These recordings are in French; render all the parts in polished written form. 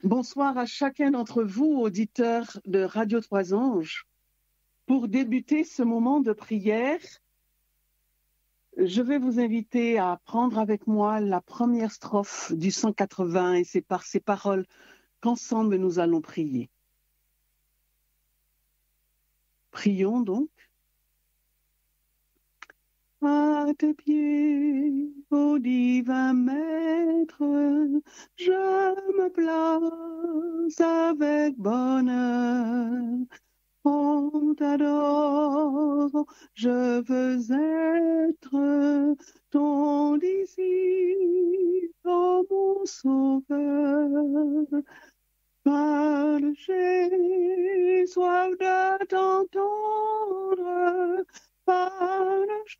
Bonsoir à chacun d'entre vous, auditeurs de Radio Trois Anges. Pour débuter ce moment de prière, je vais vous inviter à prendre avec moi la première strophe du 180 et c'est par ces paroles qu'ensemble nous allons prier. Prions donc. À tes pieds, ô divin maître, je me place avec bonheur. On t'adore, je veux être ton disciple, oh mon sauveur. Parle, j'ai soif de t'entendre. Parle, je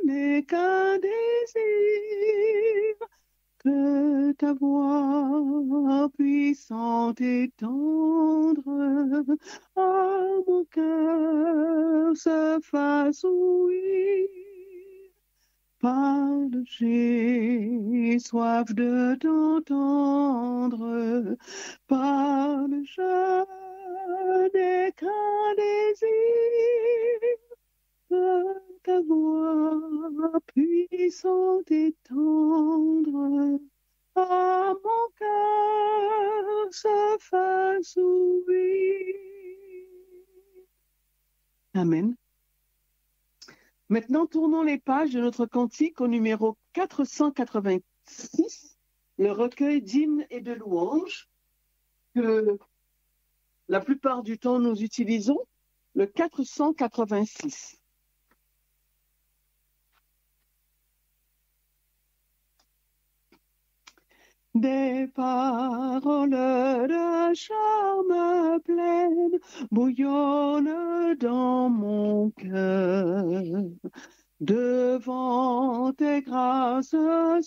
n'ai qu'un désir, que ta voix puissante et tendre à mon cœur se fasse ouïr. Parle, j'ai soif de t'entendre. Parle, je n'ai qu'un désir, que ta voix puissante et tendre à mon cœur se fasse ouïr. Amen. Maintenant, tournons les pages de notre cantique au numéro 486, le recueil d'hymnes et de louanges, que la plupart du temps nous utilisons, le 486. Des paroles de charme pleines bouillonnent dans mon cœur. Devant tes grâces souveraines,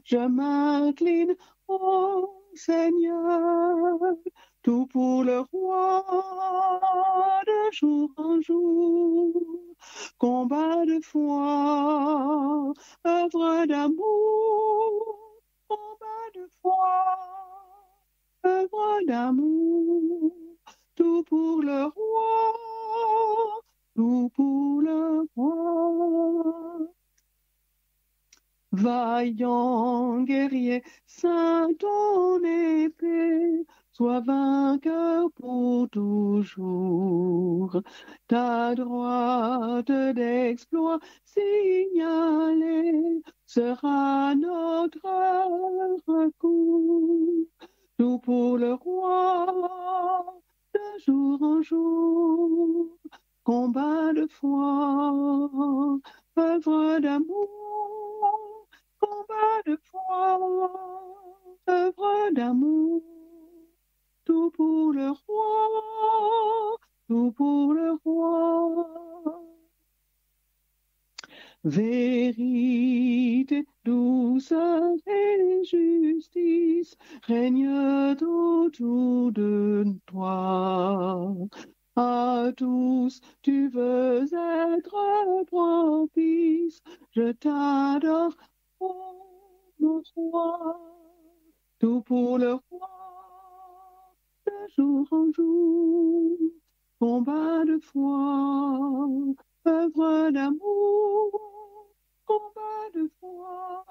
je m'incline, ô Seigneur, tout pour le roi de jour en jour. Combat de foi, œuvre d'amour, combat de foi, œuvre d'amour, tout pour le roi, tout pour le roi. Vaillant guerrier, saint ton épée, sois vainqueur pour toujours. Ta droite d'exploit signalée sera notre recours. Tout pour le roi, de jour en jour. Combat de foi, œuvre d'amour, combat de foi, œuvre d'amour, tout pour le roi, tout pour le roi. Vérité, douceur et justice règnent autour de toi. À tous, tu veux être propice, je t'adore, ô mon roi, tout pour le roi, de jour en jour, combat de foi, œuvre d'amour, combat de foi,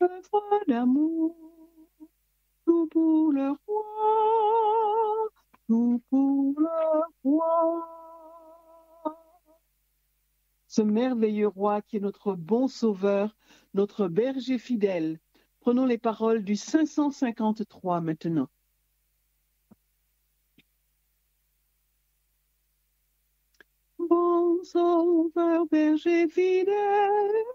œuvre d'amour, tout pour le roi, tout pour le roi. Ce merveilleux roi qui est notre bon sauveur, notre berger fidèle. Prenons les paroles du 553 maintenant. Bon sauveur, berger fidèle,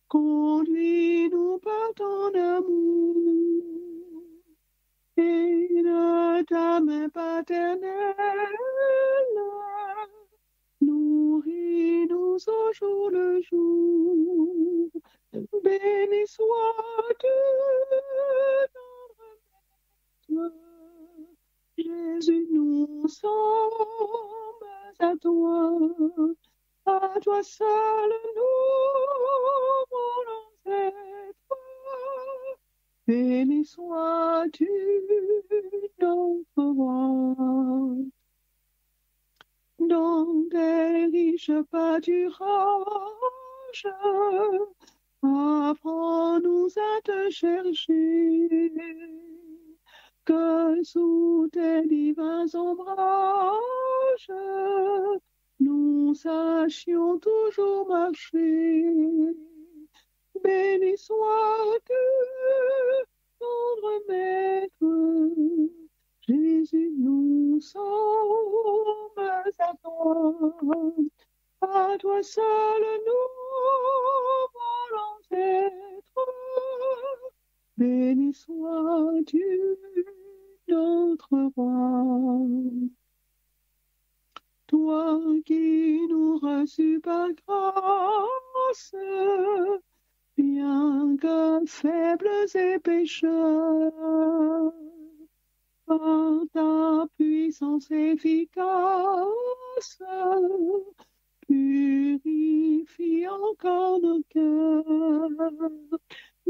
conduis-nous par ton amour et de ta main paternelle, nourris-nous au jour le jour. Béni sois-tu, tendre Maître, Jésus, nous sommes à toi seul nous voulons Béni sois-tu, notre roi, dans tes riches pâturages. Apprends-nous à te chercher, que sous tes divins ombrages, nous sachions toujours marcher. Béni sois-tu, tendre Maître, Jésus, nous sommes à toi seul nous voulons être. Béni sois-tu, notre roi. Toi qui nous reçus par grâce, bien que faibles et pécheurs, par ta puissance efficace, purifie encore nos cœurs.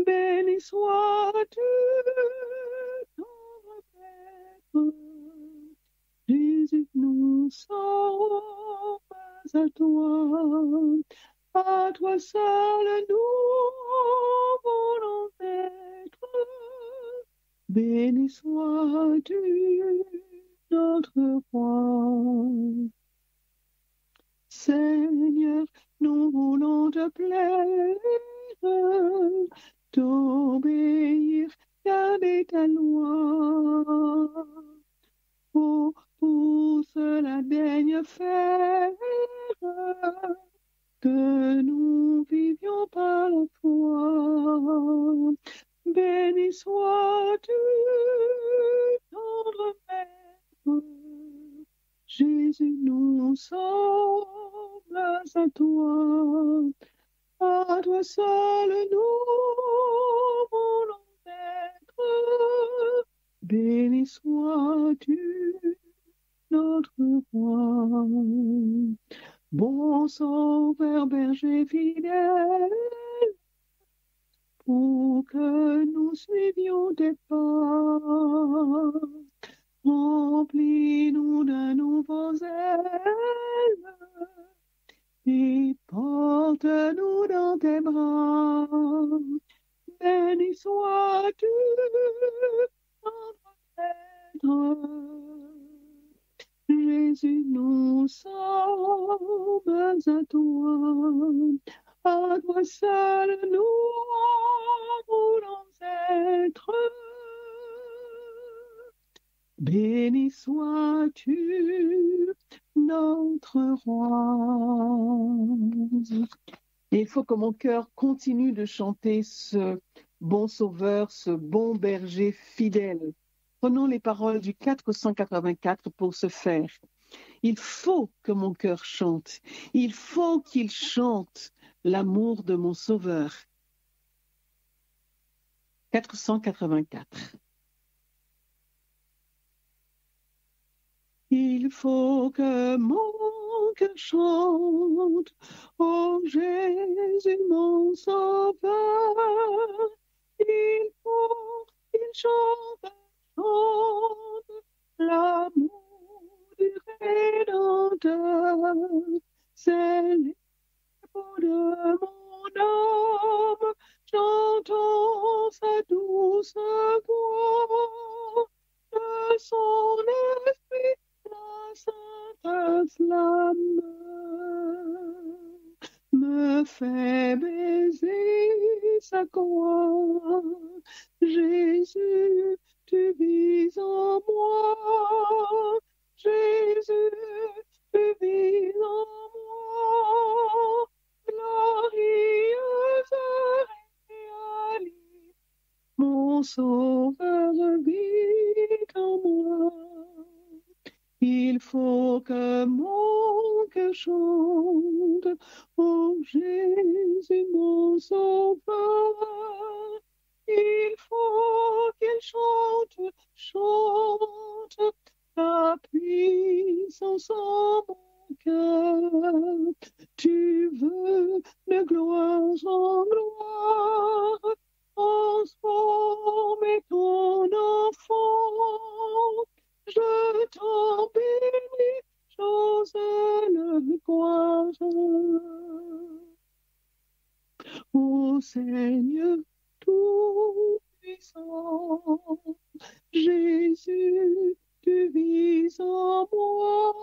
Béni sois-tu, tendre Maître, Jésus, nous sommes à toi seul nous voulons être. Béni sois-tu, notre roi. Seigneur, nous voulons te plaire, t'obéir, garder ta loi. Oh, pour cela daigne faire que nous vivions par la foi. Béni sois-tu, tendre Maître, Jésus, nous sommes à toi seul nous voulons être. Béni sois-tu, notre roi. Bon sauveur, berger fidèle, pour que nous suivions tes pas, remplis-nous d'un nouveau zèle et porte-nous dans tes bras. Béni sois-tu, notre Maître, Jésus, nous sommes à toi seul nous voulons être. Béni sois-tu, notre roi. Et il faut que mon cœur continue de chanter ce bon sauveur, ce bon berger fidèle. Prenons les paroles du 484 pour ce faire. Il faut que mon cœur chante. Il faut qu'il chante l'amour de mon sauveur. 484. Il faut que mon cœur chante, oh Jésus mon sauveur. Il faut qu'il chante l'amour du Rédempteur. C'est l'écho de mon âme, j'entends sa douce voix, de son esprit la sainte flamme me fait baiser sa croix. Jésus, tu vis en moi. Jésus, tu vis en moi. Glorieuse réalité, mon sauveur vit en moi. Il faut que mon cœur chante, oh Jésus mon sauveur. Il faut qu'il chante, chante ta puissance en mon cœur. Tu veux de gloire en gloire, transforme Ô Seigneur tout-puissant, Jésus, tu vis en moi.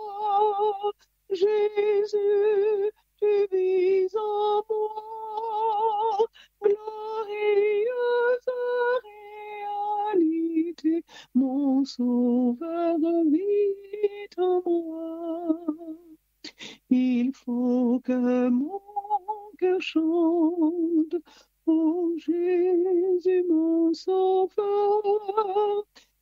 Jésus, tu vis en moi. Glorieuse réalité, mon Sauveur vit en moi. Il faut que mon cœur chante, ô Jésus, mon Sauveur.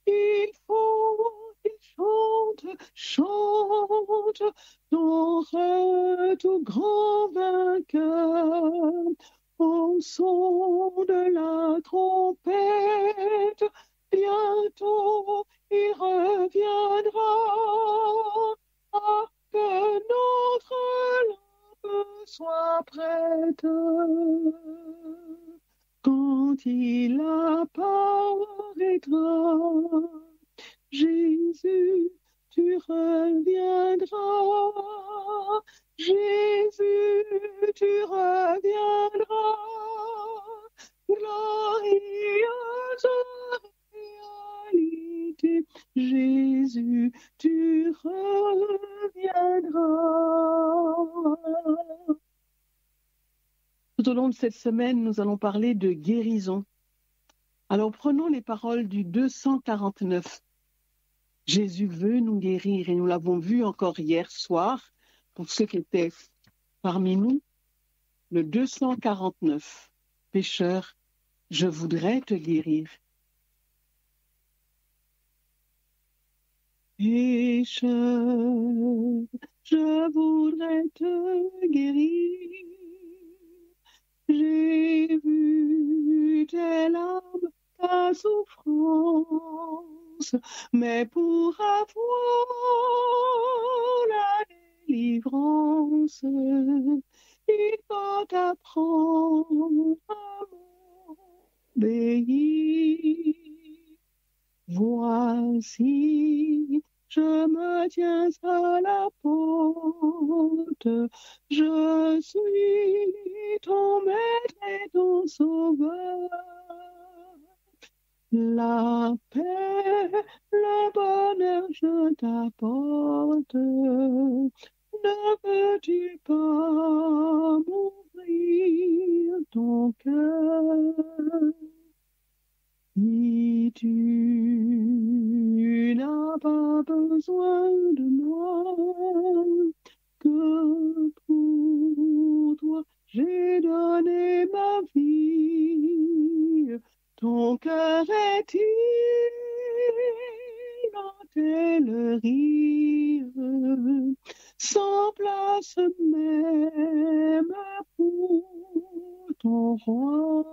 Il faut qu'il chante, chante, ton retour grand vainqueur. Au son de la trompette, bientôt il reviendra. Ah, que notre lampe soit prête. Quand il apparaîtra, Jésus, tu reviendras. Jésus, tu reviendras. Glorieuse réalité, Jésus, tu reviendras. Tout au long de cette semaine, nous allons parler de guérison. Alors prenons les paroles du 249. Jésus veut nous guérir et nous l'avons vu encore hier soir pour ceux qui étaient parmi nous. Le 249. Pécheur, je voudrais te guérir. Pécheur, je voudrais te guérir. J'ai vu tes larmes, ta souffrance, mais pour avoir la délivrance, il faut apprendre à m'obéir. Voici, je me tiens à la porte, je suis ton maître et ton sauveur. La paix, le bonheur, je t'apporte. Ne veux-tu pas m'ouvrir ton cœur? Si tu n'as pas besoin de moi, que pour toi j'ai donné ma vie. Ton cœur est-il dans rire, sans place même pour ton roi?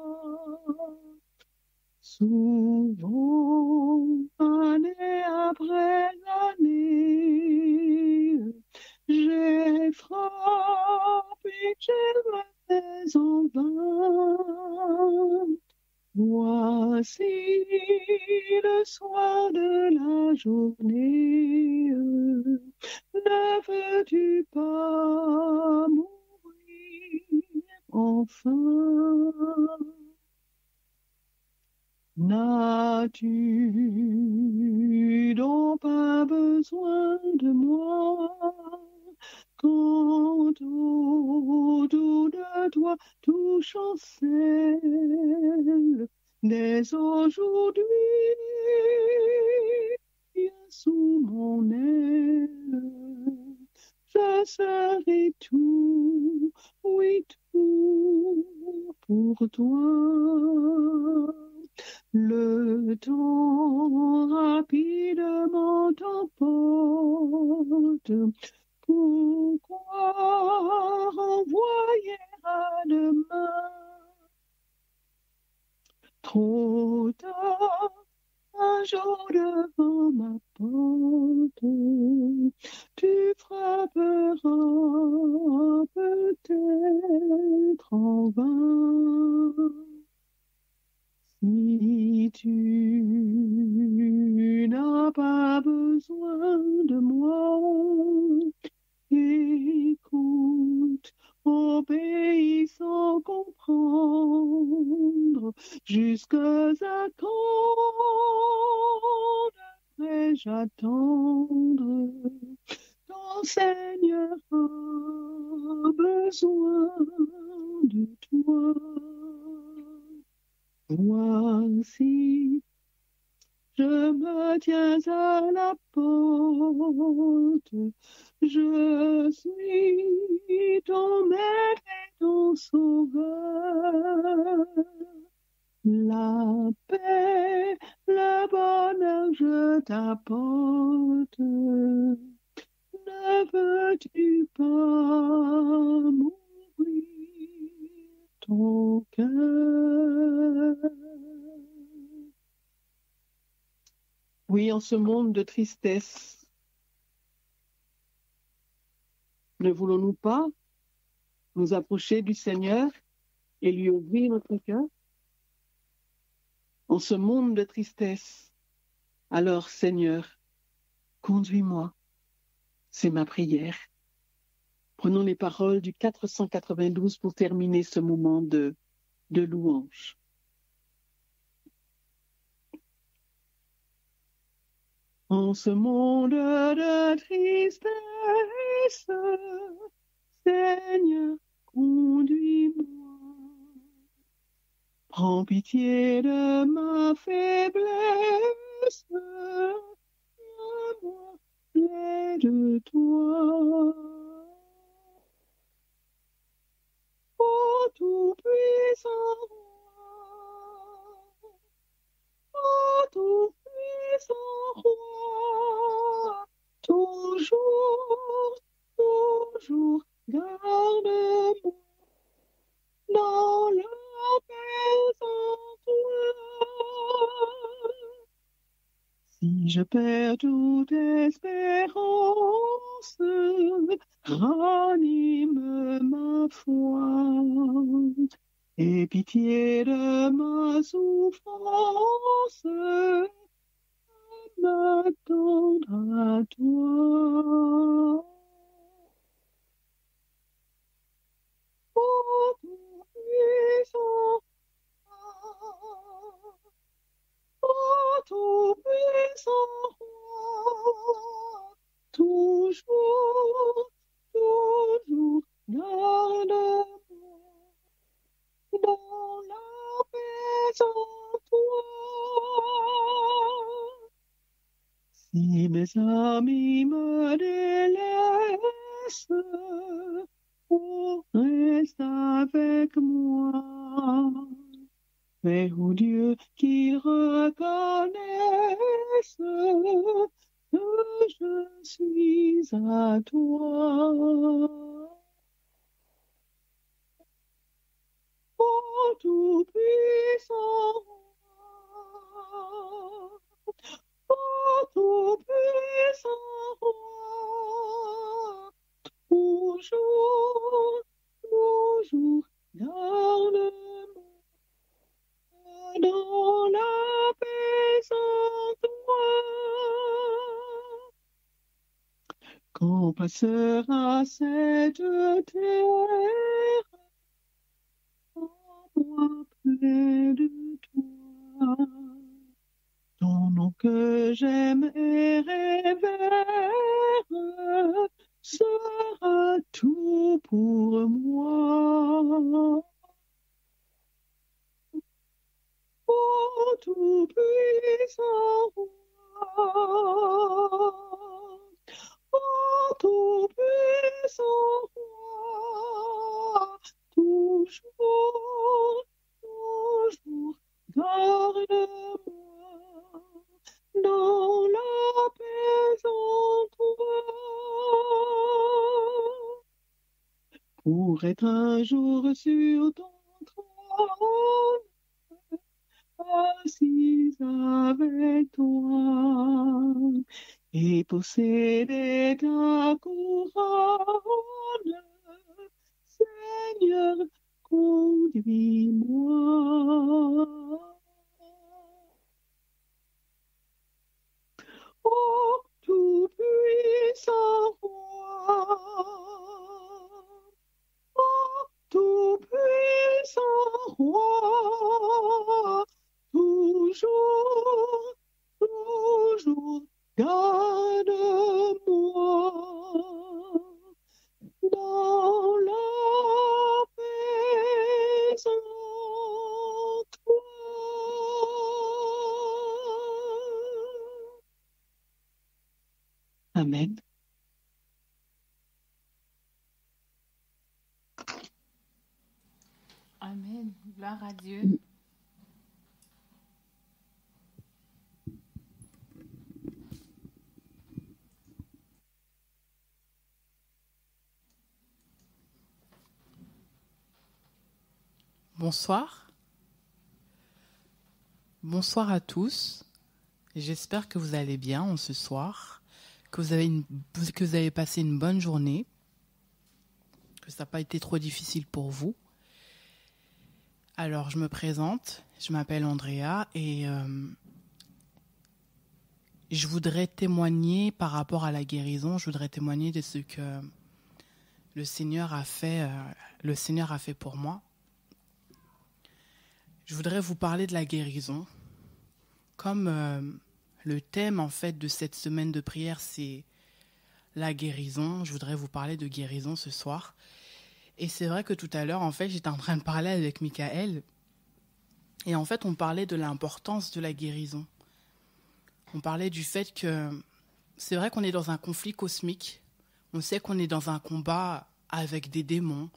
Souvent, année après année, j'ai frappé, j'ai fait en vain. Voici le soir de la journée, ne veux-tu pas mourir enfin? N'as-tu donc pas besoin de moi quand autour de toi tout chancelle? Dès aujourd'hui, viens sous mon aile, je serai tout, oui tout pour toi. Le temps rapidement t'emporte. Pourquoi renvoyer à demain? Trop tard, un jour devant ma porte, tu frapperas peut-être en vain. Si tu n'as pas besoin de moi, écoute, obéis sans comprendre. jusqu'à quand devrais-je attendre? Ton Seigneur a besoin de toi. Voici, je me tiens à la porte, je suis ton maître et ton sauveur. La paix, le bonheur, je t'apporte. Ne veux-tu pas m'ouvrir ton cœur? Oui, en ce monde de tristesse, ne voulons-nous pas nous approcher du Seigneur et lui ouvrir notre cœur? En ce monde de tristesse, alors Seigneur, conduis-moi, c'est ma prière. Prenons les paroles du 492 pour terminer ce moment de louange. En ce monde de tristesse, Seigneur, conduis-moi. Prends pitié de ma faiblesse, moi près de toi. Ô tout-puissant roi, ô tout-puissant roi, toujours, toujours, garde-moi dans la paix en toi. Si je perds toute espérance, ranime ma foi. Aie pitié de ma souffrance, m'attendre à toi. Ô tout-puissant, ô tout-puissant roi, toujours, toujours, garde-moi dans la paix en toi. Si mes amis me délaissent, oh, reste avec moi. Mais ô Dieu, qu'ils reconnaissent que je suis à toi. Ô tout-puissant roi, ô tout-puissant roi, toujours, toujours, garde-moi dans la paix en toi. Quand passera cette terre, moi près de toi, ton nom que j'aime et révère sera tout pour moi. Ô tout-puissant roi, ô tout-puissant roi, toujours, toujours, garde-moi dans la paix en toi. Pour être un jour sur ton trône, assise avec toi, et posséder ta couronne, Seigneur, conduis-moi. Ô tout-puissant roi, ô tout-puissant roi, Amen. Amen. Gloire à Dieu. Bonsoir. Bonsoir à tous. J'espère que vous allez bien en ce soir, que vous avez passé une bonne journée, que ça n'a pas été trop difficile pour vous. Alors, je me présente, je m'appelle Andrea et je voudrais témoigner par rapport à la guérison, je voudrais témoigner de ce que le Seigneur a fait pour moi. Je voudrais vous parler de la guérison. Comme le thème en fait de cette semaine de prière, c'est la guérison, je voudrais vous parler de guérison ce soir. Et c'est vrai que tout à l'heure, en fait, j'étais en train de parler avec Michael. Et en fait, on parlait de l'importance de la guérison. On parlait du fait que c'est vrai qu'on est dans un conflit cosmique. On sait qu'on est dans un combat avec des démons,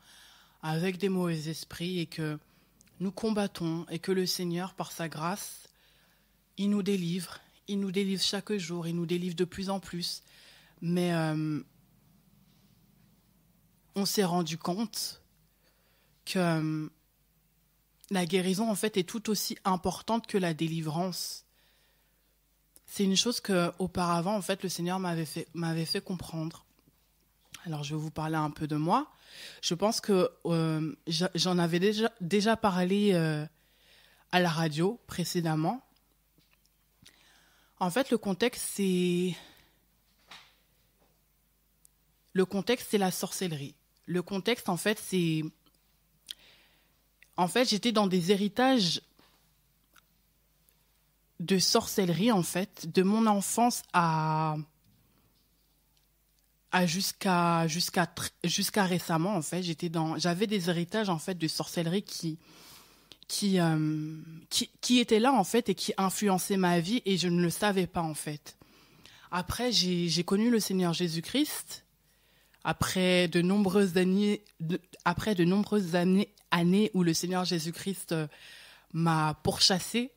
avec des mauvais esprits et que nous combattons et que le Seigneur, par sa grâce, il nous délivre chaque jour, il nous délivre de plus en plus. Mais on s'est rendu compte que la guérison, en fait, est tout aussi importante que la délivrance. C'est une chose que, auparavant, en fait, le Seigneur m'avait fait comprendre. Alors, je vais vous parler un peu de moi. Je pense que j'en avais déjà parlé à la radio précédemment. En fait, le contexte, c'est la sorcellerie. Le contexte, en fait, c'est... En fait, j'étais dans des héritages de sorcellerie, en fait, de mon enfance à jusqu'à récemment, en fait. J'avais des héritages, en fait, de sorcellerie qui étaient là, en fait, et qui influençaient ma vie, et je ne le savais pas, en fait. Après, j'ai connu le Seigneur Jésus-Christ, après de nombreuses années où le Seigneur Jésus-Christ m'a pourchassé,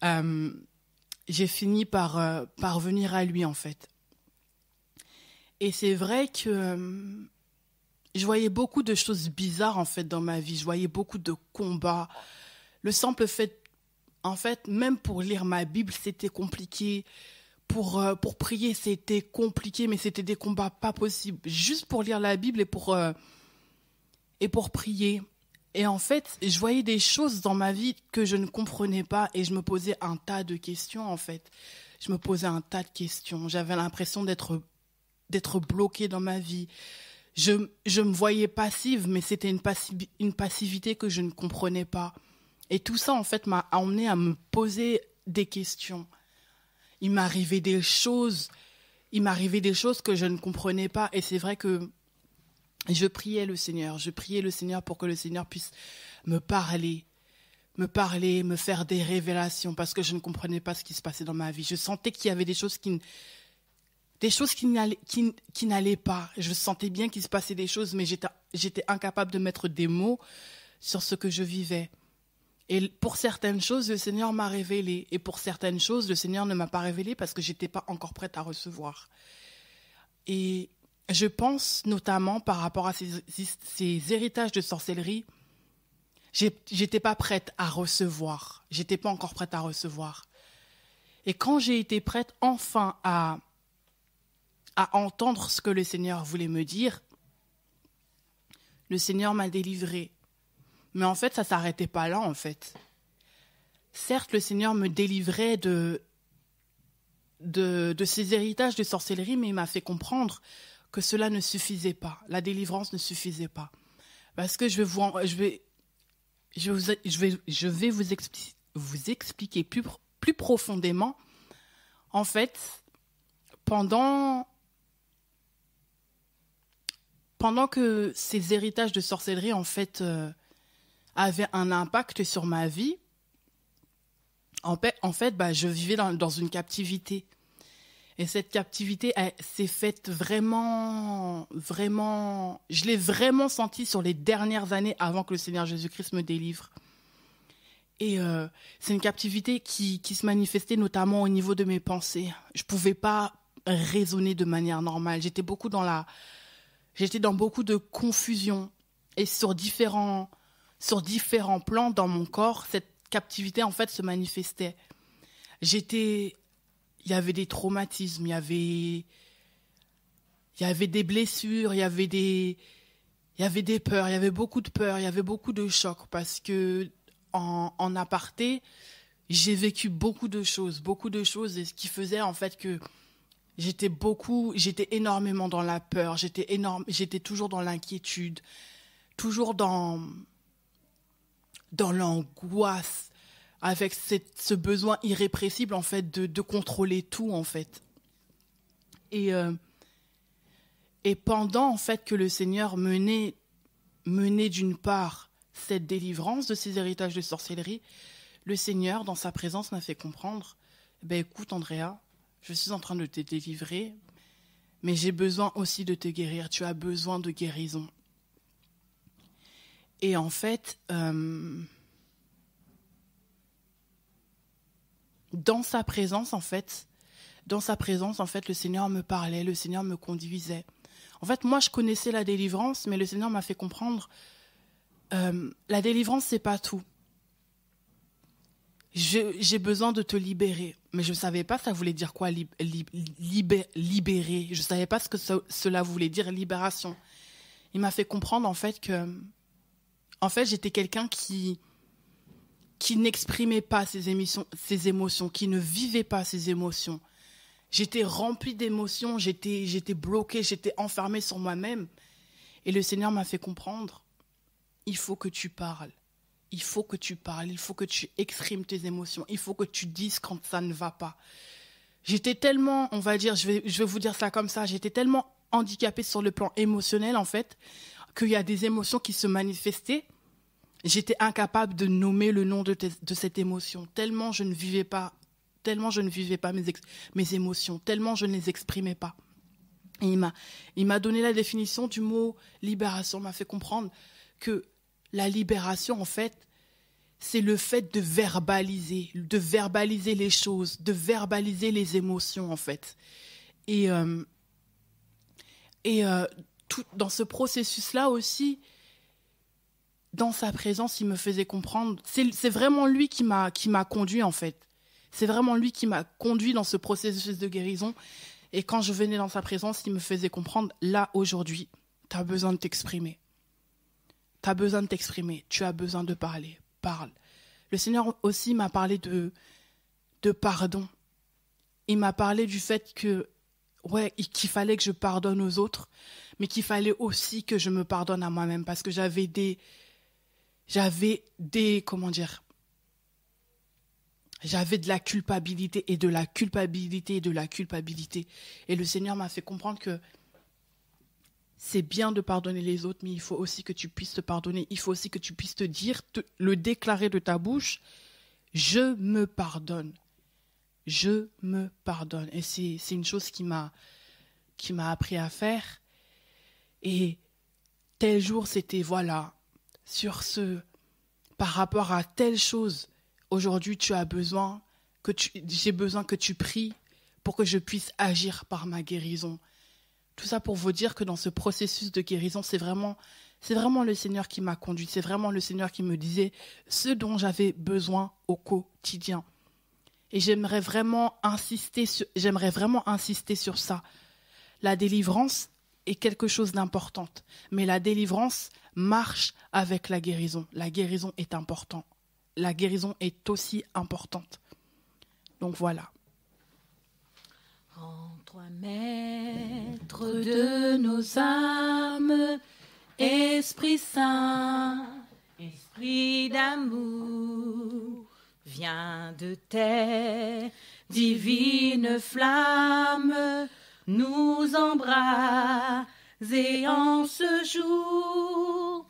j'ai fini par venir à lui, en fait. Et c'est vrai que je voyais beaucoup de choses bizarres, en fait, dans ma vie. Je voyais beaucoup de combats. Le simple fait, en fait, même pour lire ma Bible, c'était compliqué. Pour prier, c'était compliqué, mais c'était des combats pas possibles. Juste pour lire la Bible et pour prier. Et en fait, je voyais des choses dans ma vie que je ne comprenais pas et je me posais un tas de questions, en fait. Je me posais un tas de questions. J'avais l'impression d'être bloquée dans ma vie. Je me voyais passive, mais c'était une passivité que je ne comprenais pas. Et tout ça, en fait, m'a emmené à me poser des questions. Il m'arrivait des choses que je ne comprenais pas. Et c'est vrai que je priais le Seigneur pour que le Seigneur puisse me parler, me faire des révélations, parce que je ne comprenais pas ce qui se passait dans ma vie. Je sentais qu'il y avait des choses qui n'allaient pas. Je sentais bien qu'il se passait des choses, mais j'étais incapable de mettre des mots sur ce que je vivais. Et pour certaines choses, le Seigneur m'a révélé. Et pour certaines choses, le Seigneur ne m'a pas révélé parce que je n'étais pas encore prête à recevoir. Et je pense notamment par rapport à ces héritages de sorcellerie, j'étais pas prête à recevoir. J'étais pas encore prête à recevoir. Et quand j'ai été prête enfin à entendre ce que le Seigneur voulait me dire, le Seigneur m'a délivrée. Mais en fait, ça ne s'arrêtait pas là, en fait. Certes, le Seigneur me délivrait de ces héritages de sorcellerie, mais il m'a fait comprendre que cela ne suffisait pas. La délivrance ne suffisait pas. Parce que je vais vous expliquer plus profondément. En fait, pendant que ces héritages de sorcellerie, en fait, avaient un impact sur ma vie, en fait, je vivais dans une captivité. Et cette captivité, elle s'est faite vraiment, vraiment... Je l'ai vraiment sentie sur les dernières années avant que le Seigneur Jésus-Christ me délivre. Et c'est une captivité qui se manifestait notamment au niveau de mes pensées. Je ne pouvais pas raisonner de manière normale. J'étais dans beaucoup de confusion. Et sur différents plans dans mon corps, cette captivité, en fait, se manifestait. Il y avait des traumatismes, il y avait des blessures, il y avait des peurs, il y avait beaucoup de peurs, il y avait beaucoup de chocs parce que en aparté, j'ai vécu beaucoup de choses et ce qui faisait en fait que j'étais énormément dans la peur, j'étais toujours dans l'inquiétude, toujours dans l'angoisse, avec ce besoin irrépressible en fait de contrôler tout en fait. Et pendant en fait que le Seigneur menait d'une part cette délivrance de ces héritages de sorcellerie, le Seigneur dans sa présence m'a fait comprendre, écoute Andrea, je suis en train de te délivrer, mais j'ai besoin aussi de te guérir, tu as besoin de guérison. Et en fait, dans sa présence, en fait, le Seigneur me parlait, le Seigneur me conduisait. En fait, moi, je connaissais la délivrance, mais le Seigneur m'a fait comprendre, la délivrance, c'est pas tout. J'ai besoin de te libérer, mais je ne savais pas ça voulait dire quoi, libérer. Je ne savais pas ce que cela voulait dire, libération. Il m'a fait comprendre, en fait, j'étais quelqu'un qui n'exprimait pas ses émotions, qui ne vivait pas ses émotions. J'étais remplie d'émotions, j'étais bloquée, j'étais enfermée sur moi-même. Et le Seigneur m'a fait comprendre, il faut que tu parles. Il faut que tu parles, il faut que tu exprimes tes émotions, il faut que tu dises quand ça ne va pas. J'étais tellement, on va dire, je vais vous dire ça comme ça, j'étais tellement handicapée sur le plan émotionnel, en fait, qu'il y a des émotions qui se manifestaient. J'étais incapable de nommer le nom de cette émotion, tellement je ne vivais pas mes émotions, tellement je ne les exprimais pas. Et il m'a donné la définition du mot libération, m'a fait comprendre que la libération, en fait, c'est le fait de verbaliser les choses, de verbaliser les émotions, en fait. Et tout, dans ce processus-là aussi, dans sa présence, il me faisait comprendre. C'est vraiment lui qui m'a conduit, en fait. C'est vraiment lui qui m'a conduit dans ce processus de guérison. Et quand je venais dans sa présence, il me faisait comprendre, là, aujourd'hui, tu as besoin de t'exprimer. Tu as besoin de t'exprimer. Tu as besoin de parler. Parle. Le Seigneur aussi m'a parlé de pardon. Il m'a parlé du fait qu'il fallait que je pardonne aux autres, mais qu'il fallait aussi que je me pardonne à moi-même parce que j'avais de la culpabilité et de la culpabilité et de la culpabilité. Et le Seigneur m'a fait comprendre que c'est bien de pardonner les autres, mais il faut aussi que tu puisses te pardonner. Il faut aussi que tu puisses te dire, le déclarer de ta bouche, je me pardonne. Je me pardonne. Et c'est une chose qui m'a appris à faire. Et tel jour, c'était voilà, par rapport à telle chose, aujourd'hui, j'ai besoin que tu pries pour que je puisse agir par ma guérison. Tout ça pour vous dire que dans ce processus de guérison, c'est vraiment le Seigneur qui m'a conduite. C'est vraiment le Seigneur qui me disait ce dont j'avais besoin au quotidien. Et j'aimerais vraiment insister sur ça. La délivrance est quelque chose d'important, mais la délivrance marche avec la guérison. La guérison est importante. La guérison est aussi importante. Donc voilà. Rends-toi maître de nos âmes, Esprit Saint, Esprit d'amour, viens de tes divines flammes, nous embraser en ce jour.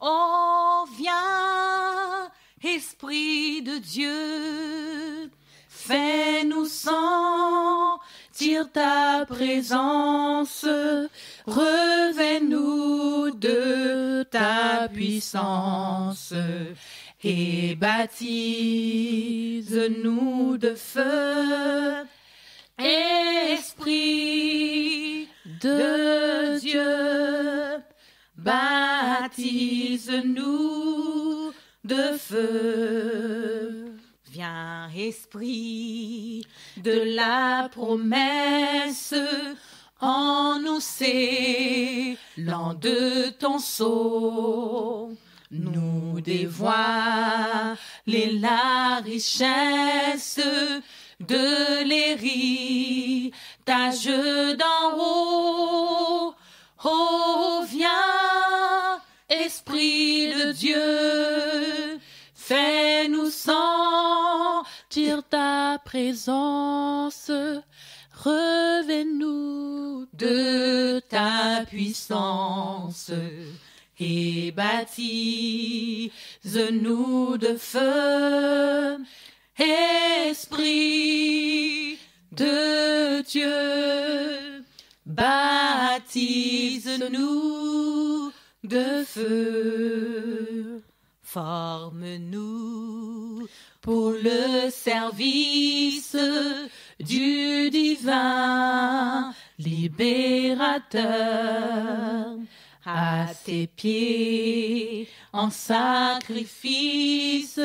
Oh, viens, Esprit de Dieu, fais-nous sentir tire ta présence, revêt-nous de ta puissance et baptise-nous de feu. Esprit de Dieu, baptise-nous de feu. Viens, Esprit de la promesse, en nous scellant de ton sceau. Nous dévoiler la richesse de l'héritage d'en haut. Oh, viens, Esprit de Dieu, fais-nous sentir ta présence, revêt-nous de ta puissance et baptise-nous de feu. Esprit de Dieu, baptise-nous de feu. Forme-nous pour le service du divin libérateur. À tes pieds, en sacrifice,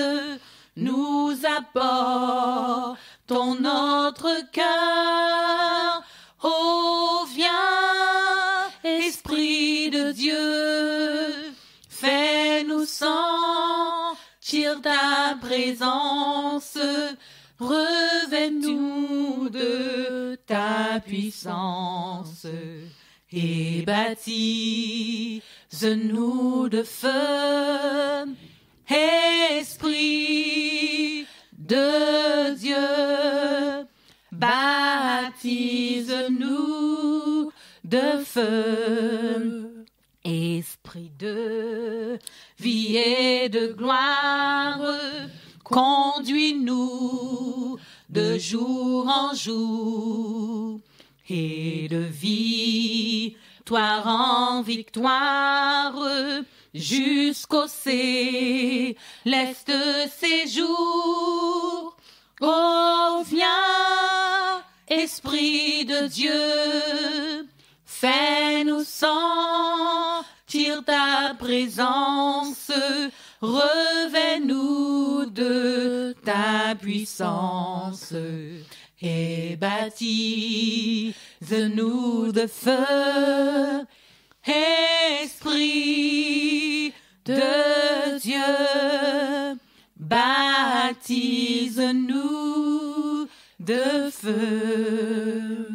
nous apportons notre cœur. Oh, viens, Esprit de Dieu, fais-nous sentir ta présence, revêt-nous de ta puissance et baptise-nous de feu. Esprit de Dieu, baptise-nous de feu. Esprit de vie et de gloire, conduis-nous de jour en jour et de victoire en victoire jusqu'au céleste séjour. Oh, viens, Esprit de Dieu, fais-nous sentir ta présence, revêt-nous de ta puissance et baptise-nous de feu. Esprit de Dieu, baptise-nous de feu.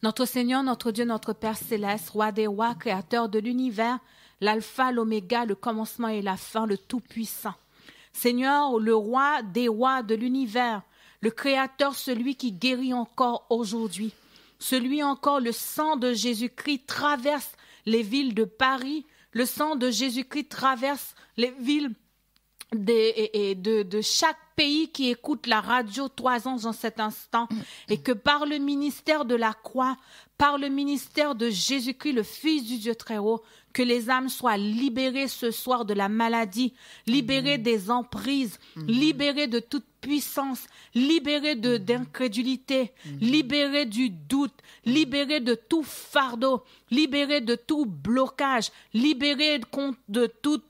Notre Seigneur, notre Dieu, notre Père céleste, roi des rois, créateur de l'univers, l'alpha, l'oméga, le commencement et la fin, le tout-puissant. Seigneur, le roi des rois de l'univers, le créateur, celui qui guérit encore aujourd'hui. Celui encore, le sang de Jésus-Christ traverse les villes de Paris, le sang de Jésus-Christ traverse les villes de chaque pays qui écoute la radio 3 ans en cet instant, et que par le ministère de la croix, par le ministère de Jésus-Christ, le Fils du Dieu très haut, que les âmes soient libérées ce soir de la maladie, libérées des emprises, libérées de toute puissance, libérées d'incrédulité, libérées du doute, libérées de tout fardeau, libérées de tout blocage, libérées de toute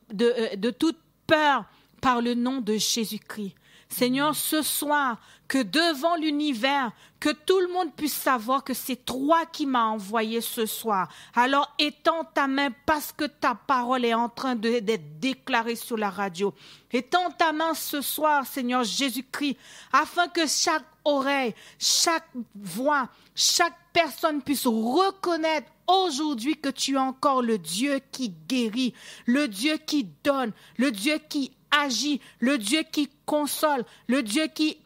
peur par le nom de Jésus-Christ. Seigneur, ce soir, que devant l'univers, que tout le monde puisse savoir que c'est toi qui m'as envoyé ce soir. Alors étends ta main parce que ta parole est en train d'être déclarée sur la radio. Étends ta main ce soir, Seigneur Jésus-Christ, afin que chaque oreille, chaque voix, chaque personne puisse reconnaître aujourd'hui que tu es encore le Dieu qui guérit, le Dieu qui donne, le Dieu qui agit, le Dieu qui console, le Dieu qui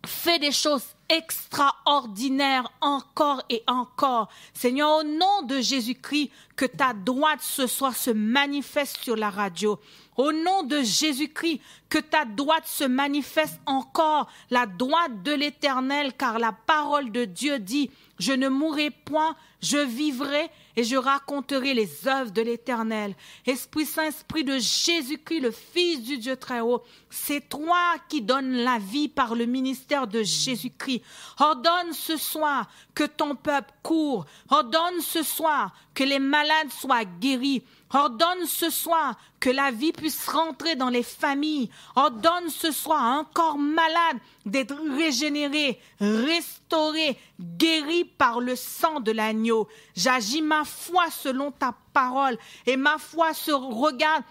fait des choses extraordinaires encore et encore. Seigneur, au nom de Jésus-Christ, que ta droite ce soir se manifeste sur la radio, Au nom de Jésus-Christ, que ta droite se manifeste encore, la droite de l'Éternel, car la parole de Dieu dit, je ne mourrai point, je vivrai et je raconterai les œuvres de l'Éternel. Esprit Saint, Esprit de Jésus-Christ, le Fils du Dieu très haut, c'est toi qui donnes la vie par le ministère de Jésus-Christ. Ordonne ce soir que ton peuple court. Ordonne ce soir que les malades soient guéris. Ordonne ce soir que la vie puisse rentrer dans les familles. Ordonne ce soir à un corps malade d'être régénéré, restauré, guéri par le sang de l'agneau. J'agis ma foi selon ta parole et ma foi se regarde.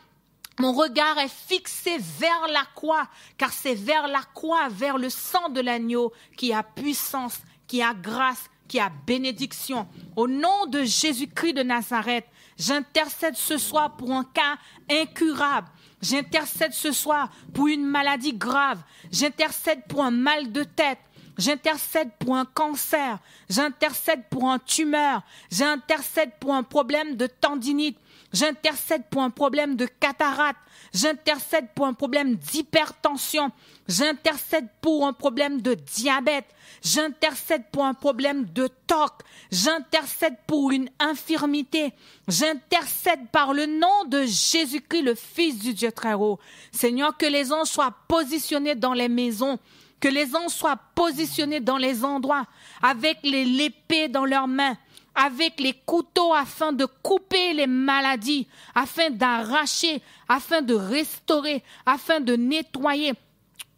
Mon regard est fixé vers la croix, car c'est vers la croix, vers le sang de l'agneau qui a puissance, qui a grâce, qui a bénédiction. Au nom de Jésus-Christ de Nazareth, j'intercède ce soir pour un cas incurable. J'intercède ce soir pour une maladie grave. J'intercède pour un mal de tête. J'intercède pour un cancer. J'intercède pour un tumeur. J'intercède pour un problème de tendinite. J'intercède pour un problème de cataracte. J'intercède pour un problème d'hypertension. J'intercède pour un problème de diabète. J'intercède pour un problème de TOC. J'intercède pour une infirmité. J'intercède par le nom de Jésus-Christ, le Fils du Dieu très haut. Seigneur, que les anges soient positionnés dans les maisons. Que les anges soient positionnés dans les endroits avec l'épée dans leurs mains, avec les couteaux afin de couper les maladies, afin d'arracher, afin de restaurer, afin de nettoyer.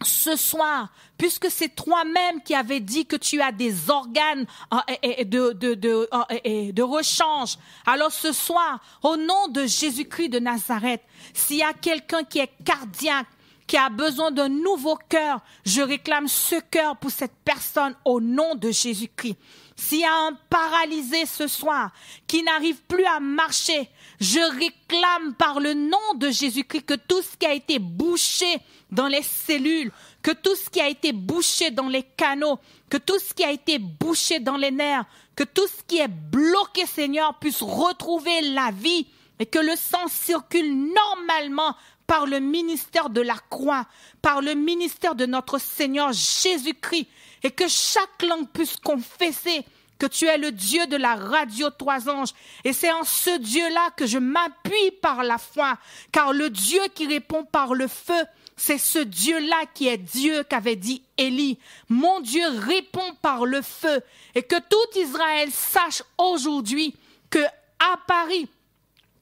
Ce soir, puisque c'est toi-même qui avais dit que tu as des organes de rechange, alors ce soir, au nom de Jésus-Christ de Nazareth, s'il y a quelqu'un qui est cardiaque, qui a besoin d'un nouveau cœur, je réclame ce cœur pour cette personne au nom de Jésus-Christ. S'il y a un paralysé ce soir qui n'arrive plus à marcher, je réclame par le nom de Jésus-Christ que tout ce qui a été bouché dans les cellules, que tout ce qui a été bouché dans les canaux, que tout ce qui a été bouché dans les nerfs, que tout ce qui est bloqué, Seigneur, puisse retrouver la vie et que le sang circule normalement par le ministère de la croix, par le ministère de notre Seigneur Jésus-Christ, et que chaque langue puisse confesser que tu es le Dieu de la radio Trois Anges. Et c'est en ce Dieu-là que je m'appuie par la foi, car le Dieu qui répond par le feu, c'est ce Dieu-là qui est Dieu qu'avait dit Élie. Mon Dieu répond par le feu, et que tout Israël sache aujourd'hui que à Paris,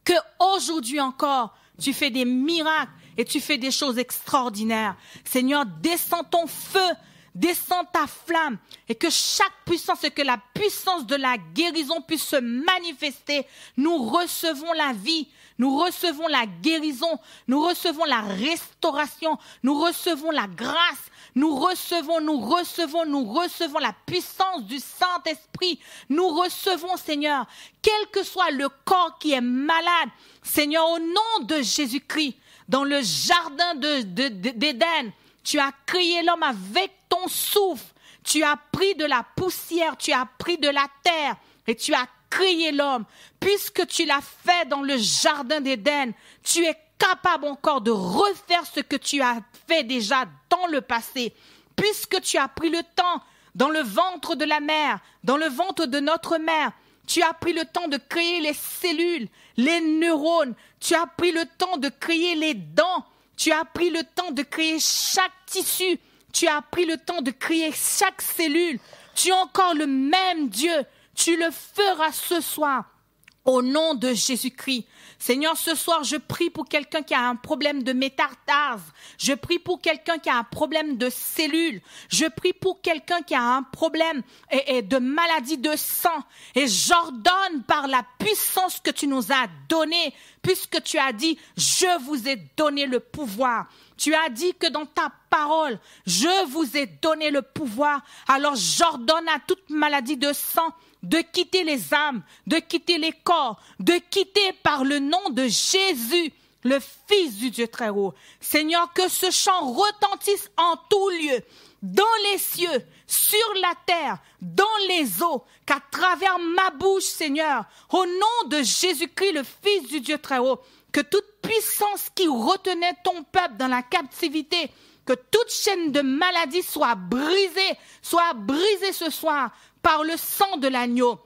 que aujourd'hui encore, tu fais des miracles et tu fais des choses extraordinaires. Seigneur, descends ton feu, descends ta flamme et que chaque puissance et que la puissance de la guérison puisse se manifester. Nous recevons la vie, nous recevons la guérison, nous recevons la restauration, nous recevons la grâce, nous recevons la puissance du Saint-Esprit. Nous recevons, Seigneur, quel que soit le corps qui est malade, Seigneur, au nom de Jésus-Christ, dans le jardin d'Éden, tu as créé l'homme avec ton souffle. Tu as pris de la poussière, tu as pris de la terre et tu as créé l'homme. Puisque tu l'as fait dans le jardin d'Éden, tu es capable encore de refaire ce que tu as fait déjà dans le passé. Puisque tu as pris le temps dans le ventre de la mère, dans le ventre de notre mère, tu as pris le temps de créer les cellules, les neurones, tu as pris le temps de créer les dents, tu as pris le temps de créer chaque tissu, tu as pris le temps de créer chaque cellule. Tu es encore le même Dieu, tu le feras ce soir. Au nom de Jésus-Christ. Seigneur, ce soir, je prie pour quelqu'un qui a un problème de métastase. Je prie pour quelqu'un qui a un problème de cellules. Je prie pour quelqu'un qui a un problème de maladie de sang. Et j'ordonne par la puissance que tu nous as donnée, puisque tu as dit, je vous ai donné le pouvoir. Tu as dit que dans ta parole, je vous ai donné le pouvoir. Alors j'ordonne à toute maladie de sang de quitter les âmes, de quitter les corps, de quitter par le nom de Jésus, le Fils du Dieu très haut. Seigneur, que ce chant retentisse en tout lieu, dans les cieux, sur la terre, dans les eaux, qu'à travers ma bouche, Seigneur, au nom de Jésus-Christ, le Fils du Dieu très haut, que toute puissance qui retenait ton peuple dans la captivité, que toute chaîne de maladie soit brisée ce soir par le sang de l'agneau.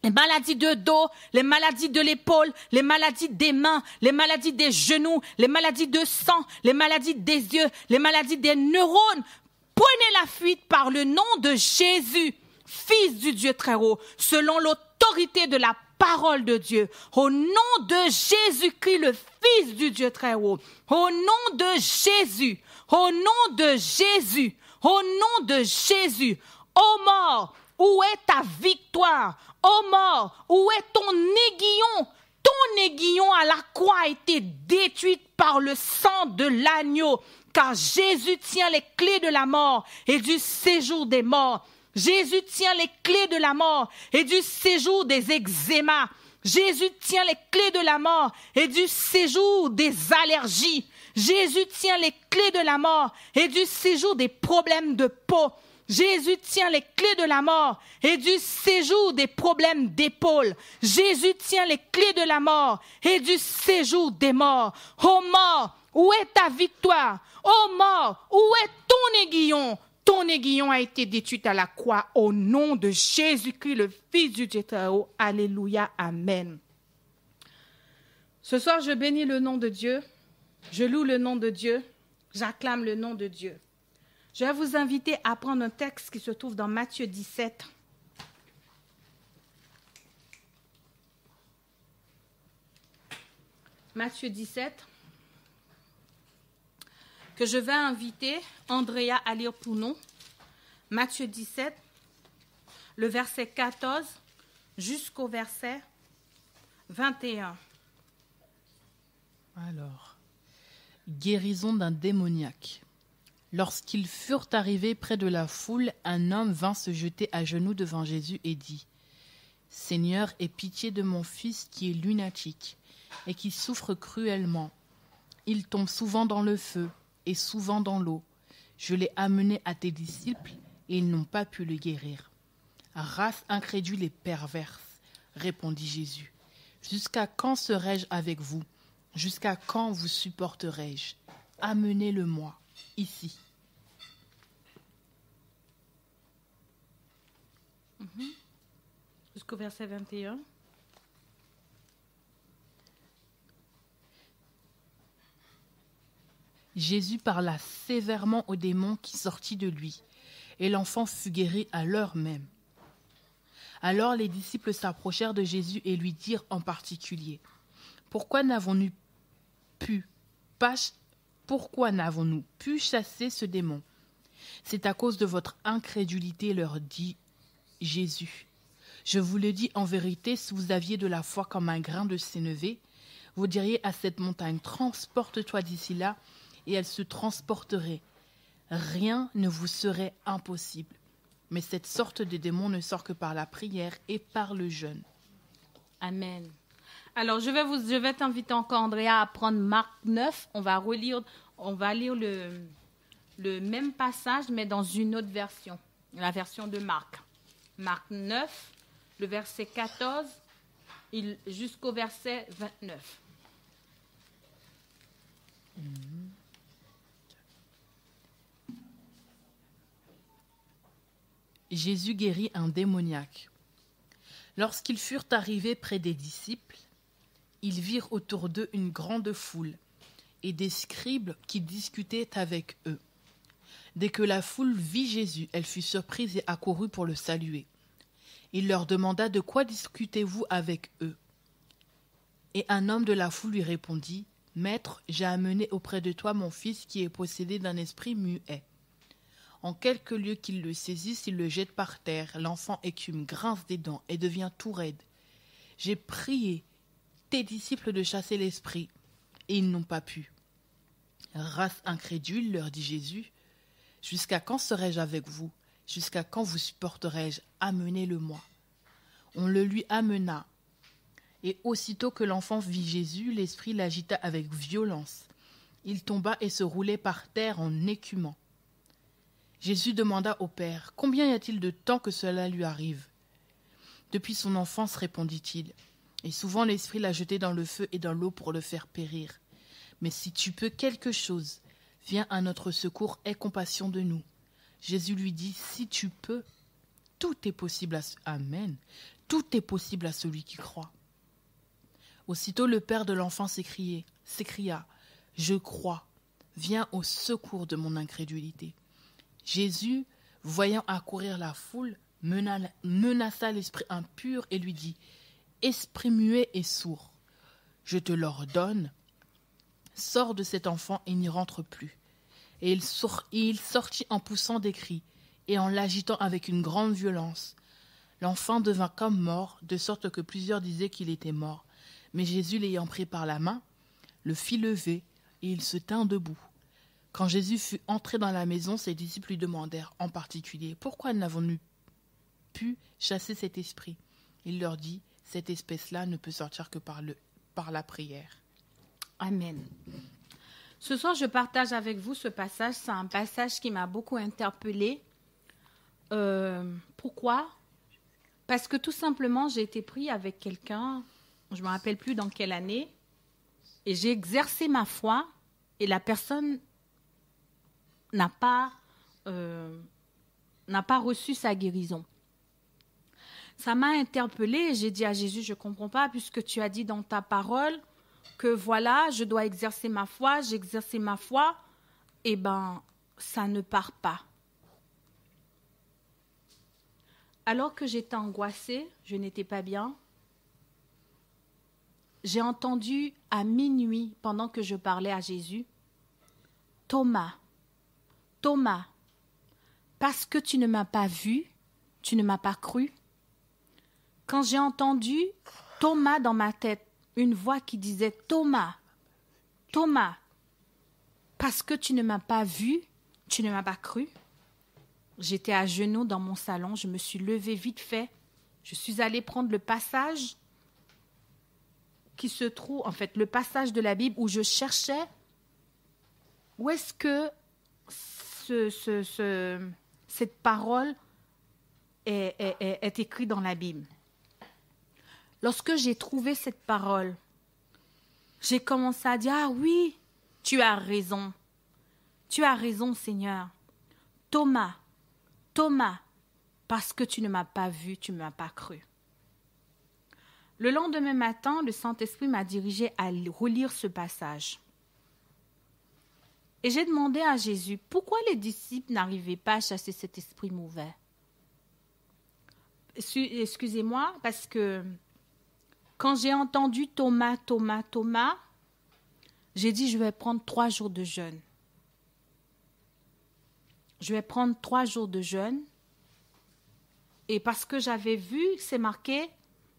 Les maladies de dos, les maladies de l'épaule, les maladies des mains, les maladies des genoux, les maladies de sang, les maladies des yeux, les maladies des neurones. Prenez la fuite par le nom de Jésus, Fils du Dieu très haut, selon l'autorité de la parole de Dieu. Au nom de Jésus-Christ, le Fils du Dieu très haut. Au nom de Jésus, au nom de Jésus, au nom de Jésus. Ô mort, où est ta victoire? Ô mort, où est ton aiguillon? Ton aiguillon à la croix a été détruit par le sang de l'agneau, car Jésus tient les clés de la mort et du séjour des morts. Jésus tient les clés de la mort et du séjour des eczémas. Jésus tient les clés de la mort et du séjour des allergies. Jésus tient les clés de la mort et du séjour des problèmes de peau. Jésus tient les clés de la mort et du séjour des problèmes d'épaule. Jésus tient les clés de la mort et du séjour des morts. Ô mort, où est ta victoire? Ô mort, où est ton aiguillon? Ton aiguillon a été détruit à la croix au nom de Jésus-Christ, le Fils du Dieu très haut. Alléluia, amen. Ce soir, je bénis le nom de Dieu. Je loue le nom de Dieu. J'acclame le nom de Dieu. Je vais vous inviter à prendre un texte qui se trouve dans Matthieu 17. Matthieu 17, que je vais inviter Andrea à lire pour nous. Matthieu 17, le verset 14 jusqu'au verset 21. Alors, guérison d'un démoniaque. Lorsqu'ils furent arrivés près de la foule, un homme vint se jeter à genoux devant Jésus et dit : « Seigneur, aie pitié de mon fils qui est lunatique et qui souffre cruellement. Il tombe souvent dans le feu et souvent dans l'eau. Je l'ai amené à tes disciples et ils n'ont pas pu le guérir. » « Race incrédule et perverse, répondit Jésus. Jusqu'à quand serai-je avec vous? Jusqu'à quand vous supporterai-je? Amenez-le-moi ici. Jusqu'au verset 21. Jésus parla sévèrement au démon qui sortit de lui, et l'enfant fut guéri à l'heure même. Alors les disciples s'approchèrent de Jésus et lui dirent en particulier : « Pourquoi n'avons-nous pu chasser ce démon ? C'est à cause de votre incrédulité, leur dit Jésus. Je vous le dis en vérité, si vous aviez de la foi comme un grain de sénévé, vous diriez à cette montagne : transporte-toi d'ici là, et elle se transporterait. Rien ne vous serait impossible. Mais cette sorte de démon ne sort que par la prière et par le jeûne. » Amen. Alors, je vais t'inviter encore, Andrea, à prendre Marc 9. On va lire le même passage, mais dans une autre version, la version de Marc. Marc 9, le verset 14 jusqu'au verset 29. Jésus guérit un démoniaque. Lorsqu'ils furent arrivés près des disciples, ils virent autour d'eux une grande foule et des scribes qui discutaient avec eux. Dès que la foule vit Jésus, elle fut surprise et accourut pour le saluer. Il leur demanda : « De quoi discutez-vous avec eux ?» Et un homme de la foule lui répondit : « Maître, j'ai amené auprès de toi mon fils qui est possédé d'un esprit muet. En quelque lieu qu'il le saisisse, il le jette par terre. L'enfant écume, grince des dents et devient tout raide. J'ai prié tes disciples de chasser l'esprit, et ils n'ont pas pu. » « Race incrédule, leur dit Jésus, jusqu'à quand serai-je avec vous? Jusqu'à quand vous supporterai-je? Amenez-le-moi. » On le lui amena. Et aussitôt que l'enfant vit Jésus, l'esprit l'agita avec violence. Il tomba et se roulait par terre en écumant. Jésus demanda au Père : « Combien y a-t-il de temps que cela lui arrive ? » « Depuis son enfance, répondit-il. Et souvent l'esprit l'a jeté dans le feu et dans l'eau pour le faire périr. Mais si tu peux quelque chose, viens à notre secours, aie compassion de nous. Jésus lui dit, si tu peux, tout est possible Amen. Tout est possible à celui qui croit. Aussitôt le père de l'enfant s'écria, je crois, viens au secours de mon incrédulité. Jésus, voyant accourir la foule, menaça l'esprit impur et lui dit, esprit muet et sourd, je te l'ordonne, sors de cet enfant et n'y rentre plus. Et il sortit en poussant des cris et en l'agitant avec une grande violence. L'enfant devint comme mort, de sorte que plusieurs disaient qu'il était mort. Mais Jésus, l'ayant pris par la main, le fit lever, et il se tint debout. Quand Jésus fut entré dans la maison, ses disciples lui demandèrent en particulier, « Pourquoi n'avons-nous pu chasser cet esprit ?» Il leur dit, « Cette espèce-là ne peut sortir que par la prière. » Amen. Ce soir, je partage avec vous ce passage. C'est un passage qui m'a beaucoup interpellée. Pourquoi ? Parce que tout simplement, j'ai été pris avec quelqu'un, je ne me rappelle plus dans quelle année, et j'ai exercé ma foi, et la personne n'a pas reçu sa guérison. Ça m'a interpellée, et j'ai dit à Jésus, je ne comprends pas, puisque tu as dit dans ta parole que voilà, je dois exercer ma foi, j'ai exercé ma foi, et bien, ça ne part pas. Alors que j'étais angoissée, je n'étais pas bien, j'ai entendu à minuit, pendant que je parlais à Jésus, « Thomas, Thomas, parce que tu ne m'as pas vu, tu ne m'as pas cru. » Quand j'ai entendu Thomas dans ma tête, une voix qui disait « Thomas, Thomas, parce que tu ne m'as pas vu, tu ne m'as pas cru. » J'étais à genoux dans mon salon, je me suis levée vite fait. Je suis allée prendre le passage qui se trouve, en fait, le passage de la Bible où je cherchais où est-ce que cette parole est écrite dans la Bible. Lorsque j'ai trouvé cette parole, j'ai commencé à dire « Ah oui, tu as raison, Seigneur. Thomas, Thomas, parce que tu ne m'as pas vu, tu ne m'as pas cru. » Le lendemain matin, le Saint-Esprit m'a dirigé à relire ce passage. Et j'ai demandé à Jésus, pourquoi les disciples n'arrivaient pas à chasser cet esprit mauvais? Excusez-moi, parce que quand j'ai entendu Thomas, Thomas, Thomas, j'ai dit, je vais prendre 3 jours de jeûne. Je vais prendre 3 jours de jeûne. Et parce que j'avais vu, c'est marqué,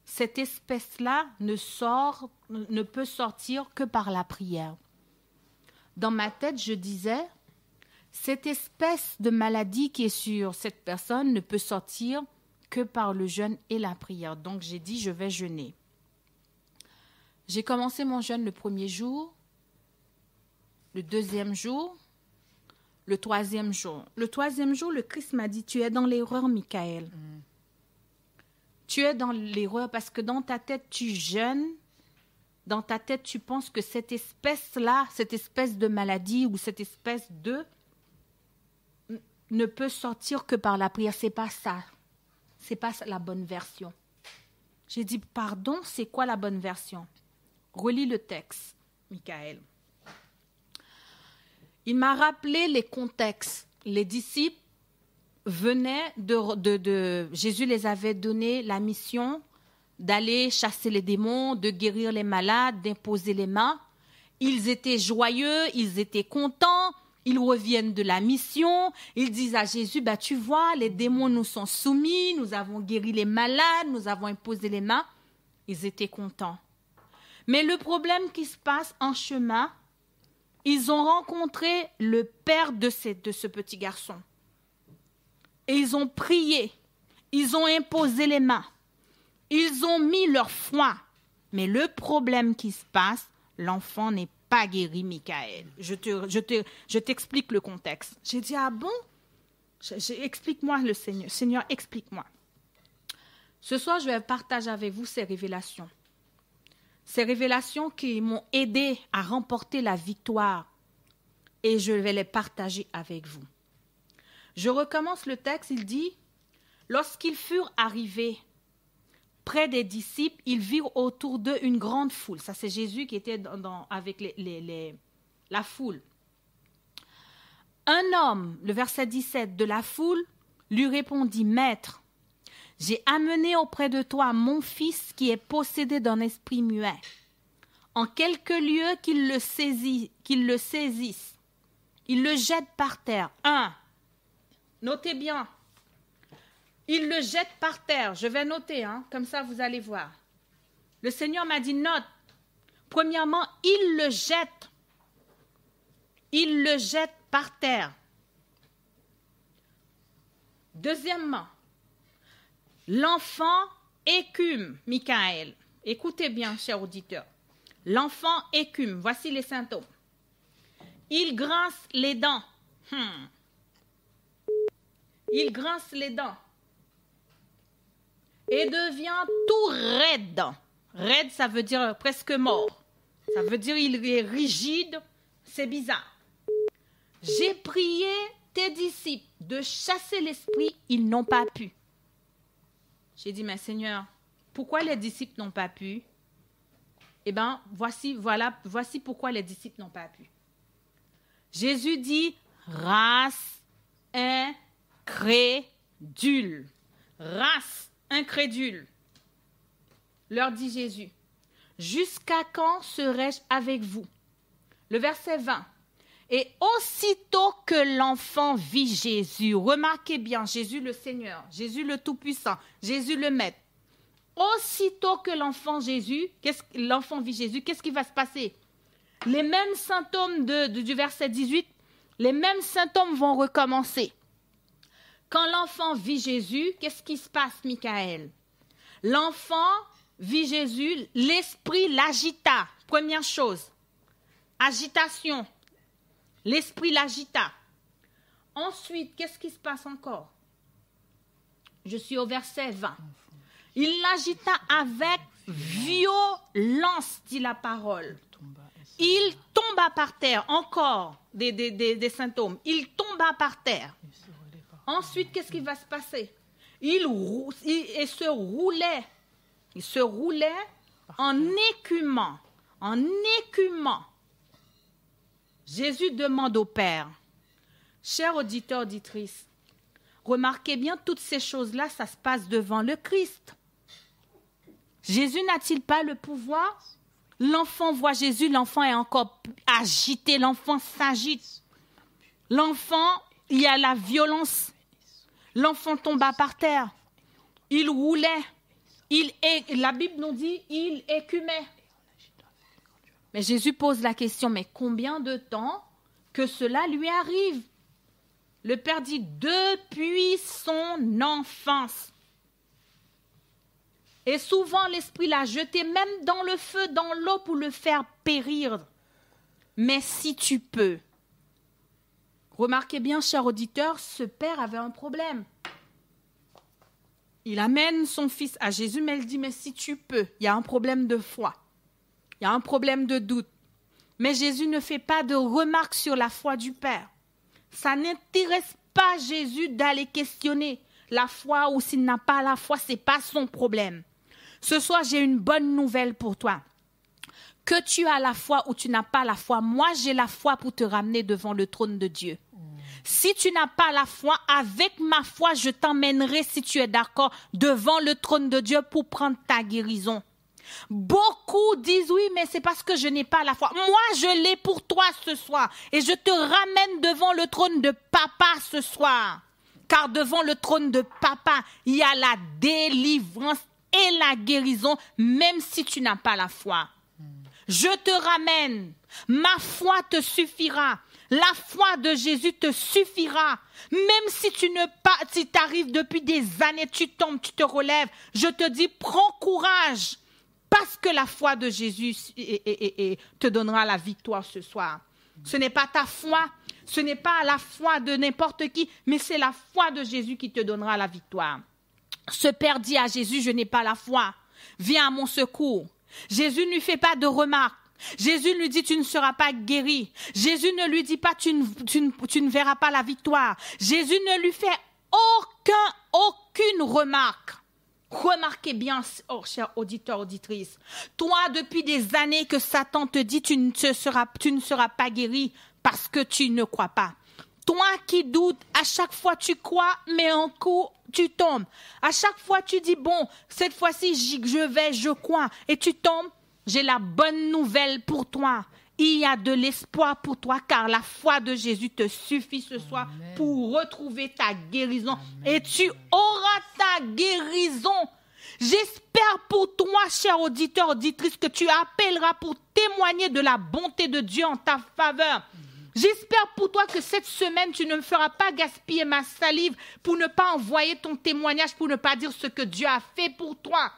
cette espèce-là ne peut sortir que par la prière. Dans ma tête, je disais, cette espèce de maladie qui est sur cette personne ne peut sortir que par le jeûne et la prière. Donc, j'ai dit, je vais jeûner. J'ai commencé mon jeûne le 1er jour, le 2e jour, le 3e jour. Le 3e jour, le Christ m'a dit, tu es dans l'erreur, Michael. Tu es dans l'erreur parce que dans ta tête, tu jeûnes. Dans ta tête, tu penses que cette espèce-là, cette espèce de maladie ou cette espèce de ne peut sortir que par la prière. C'est pas ça. C'est pas la bonne version. J'ai dit, pardon, c'est quoi la bonne version? Relis le texte, Michael. Il m'a rappelé les contextes. Les disciples venaient Jésus les avait donné la mission d'aller chasser les démons, de guérir les malades, d'imposer les mains. Ils étaient joyeux, ils étaient contents, ils reviennent de la mission, ils disent à Jésus, bah, tu vois, les démons nous sont soumis, nous avons guéri les malades, nous avons imposé les mains. Ils étaient contents. Mais le problème qui se passe en chemin, ils ont rencontré le père de ce petit garçon. Et ils ont prié, ils ont imposé les mains. Ils ont mis leur foi. Mais le problème qui se passe, l'enfant n'est pas guéri, Michael. Je t'explique le contexte. J'ai dit, ah bon? Explique-moi le Seigneur. Seigneur, explique-moi. Ce soir, je vais partager avec vous ces révélations. Ces révélations qui m'ont aidé à remporter la victoire et je vais les partager avec vous. Je recommence le texte, il dit « Lorsqu'ils furent arrivés près des disciples, ils virent autour d'eux une grande foule. » Ça, c'est Jésus qui était avec la foule. Un homme, le verset 17, de la foule, lui répondit « Maître, j'ai amené auprès de toi mon fils qui est possédé d'un esprit muet. En quelque lieu qu'il le saisisse, il le jette par terre. » Notez bien. Il le jette par terre. Je vais noter, comme ça vous allez voir. Le Seigneur m'a dit, note. Premièrement, il le jette. Il le jette par terre. Deuxièmement, l'enfant écume, Michael. Écoutez bien, chers auditeurs. L'enfant écume. Voici les symptômes. Il grince les dents. Il grince les dents. Et devient tout raide. Raide, ça veut dire presque mort. Ça veut dire il est rigide. C'est bizarre. J'ai prié tes disciples de chasser l'esprit, ils n'ont pas pu. J'ai dit, mais Seigneur, pourquoi les disciples n'ont pas pu? Eh bien, voici pourquoi les disciples n'ont pas pu. Jésus dit, race incrédule. Race incrédule. Leur dit Jésus, jusqu'à quand serai-je avec vous? Le verset 20. Et aussitôt que l'enfant vit Jésus, remarquez bien, Jésus le Seigneur, Jésus le Tout-Puissant, Jésus le Maître. Aussitôt que l'enfant vit Jésus, qu'est-ce qui va se passer? Les mêmes symptômes du verset 18, les mêmes symptômes vont recommencer. Quand l'enfant vit Jésus, qu'est-ce qui se passe, Michael? L'enfant vit Jésus, l'esprit l'agita. Première chose, agitation. L'esprit l'agita. Ensuite, qu'est-ce qui se passe encore? Je suis au verset 20. Il l'agita avec violence, dit la parole. Il tomba par terre. Encore des symptômes. Il tomba par terre. Ensuite, qu'est-ce qui va se passer? Il se roulait. Il se roulait en écumant. En écumant. Jésus demande au Père, chers auditeurs, auditrices, remarquez bien, toutes ces choses-là, ça se passe devant le Christ. Jésus n'a-t-il pas le pouvoir? L'enfant voit Jésus, l'enfant est encore agité, l'enfant s'agite. L'enfant, il y a la violence. L'enfant tomba par terre. Il roulait. La Bible nous dit, il écumait. Mais Jésus pose la question, mais combien de temps que cela lui arrive? Le Père dit, depuis son enfance. Et souvent, l'Esprit l'a jeté même dans le feu, dans l'eau pour le faire périr. Mais si tu peux. Remarquez bien, chers auditeurs, ce Père avait un problème. Il amène son fils à Jésus, mais il dit, mais si tu peux, il y a un problème de foi. Il y a un problème de doute. Mais Jésus ne fait pas de remarques sur la foi du Père. Ça n'intéresse pas Jésus d'aller questionner la foi ou s'il n'a pas la foi, ce n'est pas son problème. Ce soir, j'ai une bonne nouvelle pour toi. Que tu as la foi ou tu n'as pas la foi, moi j'ai la foi pour te ramener devant le trône de Dieu. Si tu n'as pas la foi, avec ma foi, je t'emmènerai, si tu es d'accord, devant le trône de Dieu pour prendre ta guérison. Beaucoup disent oui, mais c'est parce que je n'ai pas la foi. Moi, je l'ai pour toi ce soir. Et je te ramène devant le trône de papa ce soir. Car devant le trône de papa, il y a la délivrance et la guérison, même si tu n'as pas la foi. Je te ramène. Ma foi te suffira. La foi de Jésus te suffira. Même si tu t'arrives depuis des années, tu tombes, tu te relèves. Je te dis, prends courage. Parce que la foi de Jésus te donnera la victoire ce soir. Ce n'est pas ta foi, ce n'est pas la foi de n'importe qui, mais c'est la foi de Jésus qui te donnera la victoire. Ce Père dit à Jésus, je n'ai pas la foi. Viens à mon secours. Jésus ne lui fait pas de remarques. Jésus lui dit, tu ne seras pas guéri. Jésus ne lui dit pas, tu ne verras pas la victoire. Jésus ne lui fait aucune remarque. Remarquez bien, oh, cher auditeur, auditrice, toi, depuis des années que Satan te dit, tu ne seras pas guéri parce que tu ne crois pas. Toi qui doutes, à chaque fois tu crois, mais un coup, tu tombes. À chaque fois, tu dis, bon, cette fois-ci, je crois, et tu tombes. J'ai la bonne nouvelle pour toi. Il y a de l'espoir pour toi, car la foi de Jésus te suffit ce soir pour retrouver ta guérison. Et tu auras ta guérison. J'espère pour toi, cher auditeur, auditrice, que tu appelleras pour témoigner de la bonté de Dieu en ta faveur. J'espère pour toi que cette semaine, tu ne me feras pas gaspiller ma salive pour ne pas envoyer ton témoignage, pour ne pas dire ce que Dieu a fait pour toi.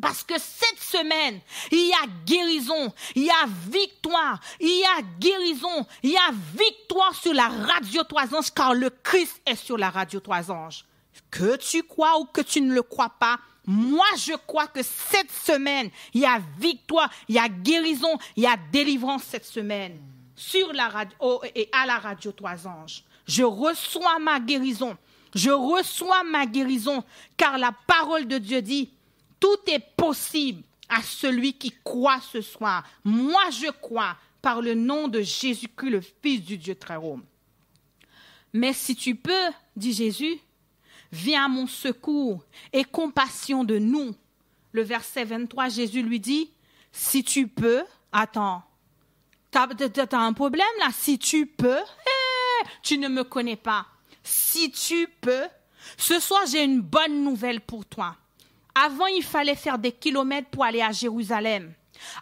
Parce que cette semaine, il y a guérison, il y a victoire, il y a guérison, il y a victoire sur la radio 3 anges, car le Christ est sur la radio 3 anges. Que tu crois ou que tu ne le crois pas, moi je crois que cette semaine, il y a victoire, il y a guérison, il y a délivrance cette semaine. Sur la radio et à la radio 3 anges. Je reçois ma guérison. Je reçois ma guérison, car la parole de Dieu dit, tout est possible à celui qui croit ce soir. Moi, je crois par le nom de Jésus-Christ, le Fils du Dieu très haut. Mais si tu peux, dit Jésus, viens à mon secours et compassion de nous. Le verset 23, Jésus lui dit, si tu peux, attends, t'as un problème là, si tu peux, tu ne me connais pas. Si tu peux, ce soir j'ai une bonne nouvelle pour toi. Avant, il fallait faire des kilomètres pour aller à Jérusalem.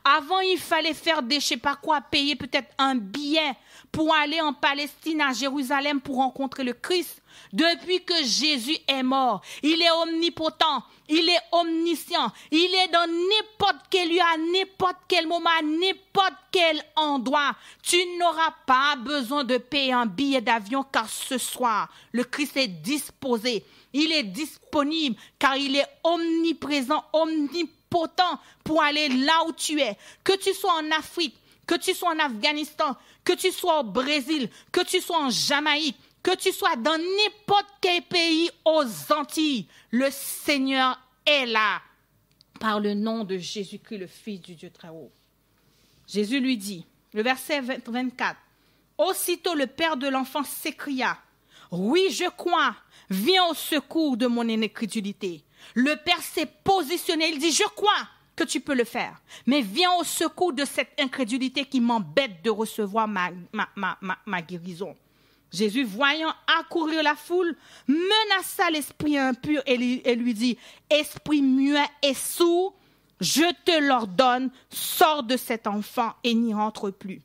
Avant, il fallait faire des, je sais pas quoi, payer peut-être un billet pour aller en Palestine, à Jérusalem, pour rencontrer le Christ. Depuis que Jésus est mort, il est omnipotent, il est omniscient, il est dans n'importe quel lieu, à n'importe quel moment, à n'importe quel endroit. Tu n'auras pas besoin de payer un billet d'avion, car ce soir, le Christ est disposé. Il est disponible, car il est omniprésent, omnipotent pour aller là où tu es. Que tu sois en Afrique, que tu sois en Afghanistan, que tu sois au Brésil, que tu sois en Jamaïque, que tu sois dans n'importe quel pays aux Antilles, le Seigneur est là, par le nom de Jésus-Christ, le Fils du Dieu très haut. Jésus lui dit, le verset 24, aussitôt le père de l'enfant s'écria, oui, je crois, viens au secours de mon incrédulité. Le père s'est positionné, il dit, je crois que tu peux le faire, mais viens au secours de cette incrédulité qui m'embête de recevoir ma guérison. Jésus, voyant accourir la foule, menaça l'esprit impur et lui dit, esprit muet et sourd, je te l'ordonne, sors de cet enfant et n'y rentre plus.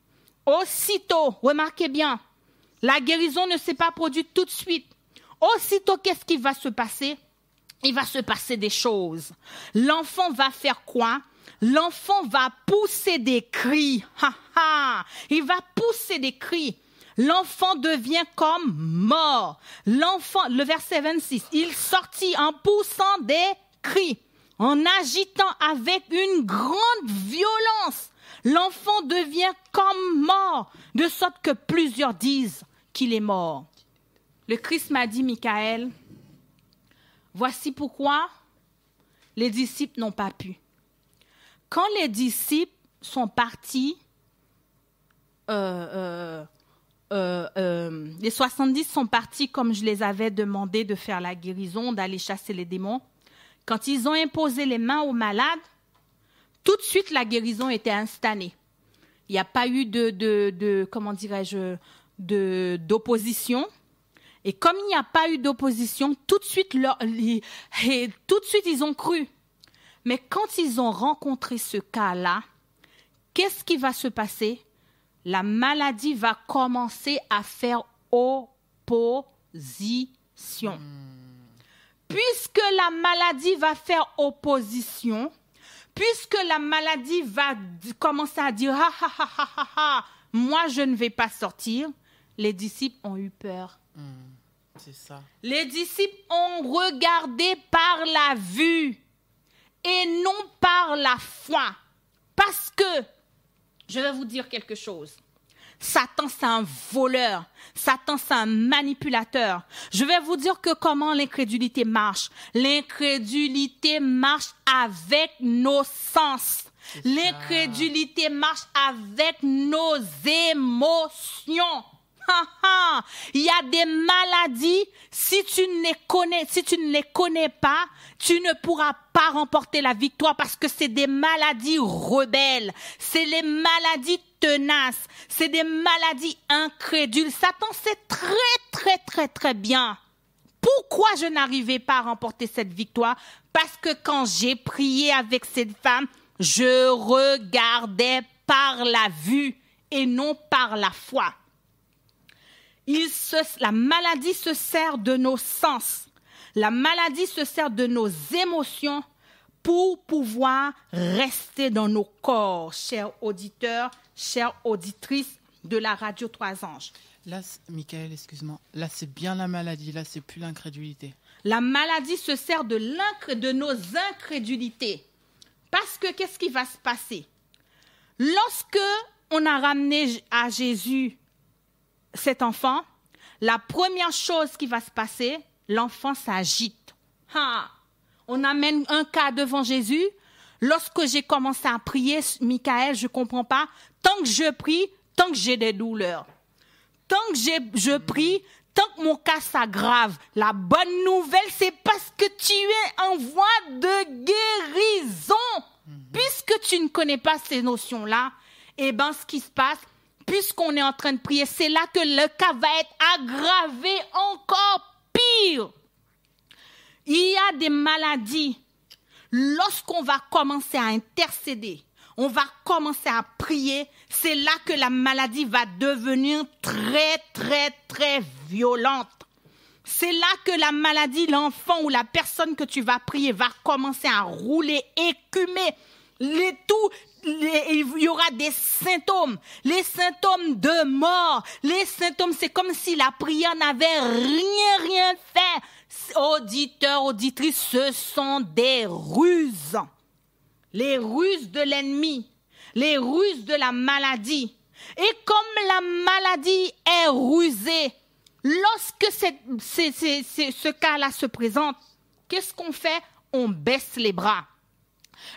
Aussitôt, remarquez bien, la guérison ne s'est pas produite tout de suite. Aussitôt, qu'est-ce qui va se passer? Il va se passer des choses. L'enfant va faire quoi? L'enfant va pousser des cris. Il va pousser des cris. L'enfant devient comme mort. L'enfant, le verset 26, il sortit en poussant des cris, en agitant avec une grande violence. L'enfant devient comme mort, de sorte que plusieurs disent qu'il est mort. Le Christ m'a dit, Michael, voici pourquoi les disciples n'ont pas pu. Quand les disciples sont partis, les 70 sont partis comme je les avais demandé de faire la guérison, d'aller chasser les démons. Quand ils ont imposé les mains aux malades, tout de suite la guérison était instantanée. Il n'y a pas eu d'opposition. Et comme il n'y a pas eu d'opposition, tout de suite ils ont cru. Mais quand ils ont rencontré ce cas-là, qu'est-ce qui va se passer? La maladie va commencer à faire opposition. Puisque la maladie va faire opposition, puisque la maladie va commencer à dire moi je ne vais pas sortir, les disciples ont eu peur. C'est ça. Les disciples ont regardé par la vue et non par la foi. Parce que, je vais vous dire quelque chose. Satan, c'est un voleur. Satan, c'est un manipulateur. Je vais vous dire que comment l'incrédulité marche. L'incrédulité marche avec nos sens. L'incrédulité marche avec nos émotions. Il y a des maladies, si tu ne les connais pas, tu ne pourras pas remporter la victoire parce que c'est des maladies rebelles, c'est les maladies tenaces, c'est des maladies incrédules. Satan sait très bien pourquoi je n'arrivais pas à remporter cette victoire, parce que quand j'ai prié avec cette femme, je regardais par la vue et non par la foi. La maladie se sert de nos sens. La maladie se sert de nos émotions pour pouvoir rester dans nos corps, chers auditeurs, chères auditrices de la Radio 3 Anges. Là, Michael, excuse-moi. Là, c'est bien la maladie. Là, c'est plus l'incrédulité. La maladie se sert de nos incrédulités. Parce que qu'est-ce qui va se passer? Lorsque on a ramené à Jésus cet enfant, la première chose qui va se passer, l'enfant s'agite. On amène un cas devant Jésus. Lorsque j'ai commencé à prier, Michael, je ne comprends pas. Tant que je prie, tant que j'ai des douleurs. Tant que je prie, tant que mon cas s'aggrave. La bonne nouvelle, c'est parce que tu es en voie de guérison. Puisque tu ne connais pas ces notions-là, ce qui se passe, puisqu'on est en train de prier, c'est là que le cas va être aggravé encore pire. Il y a des maladies. Lorsqu'on va commencer à intercéder, on va commencer à prier, c'est là que la maladie va devenir très violente. C'est là que la maladie, l'enfant ou la personne que tu vas prier va commencer à rouler, écumer. Il y aura des symptômes, les symptômes de mort. Les symptômes, c'est comme si la prière n'avait rien fait. Auditeurs, auditrices, ce sont des ruses. Les ruses de l'ennemi, les ruses de la maladie. Et comme la maladie est rusée, lorsque ce cas-là se présente, qu'est-ce qu'on fait? On baisse les bras.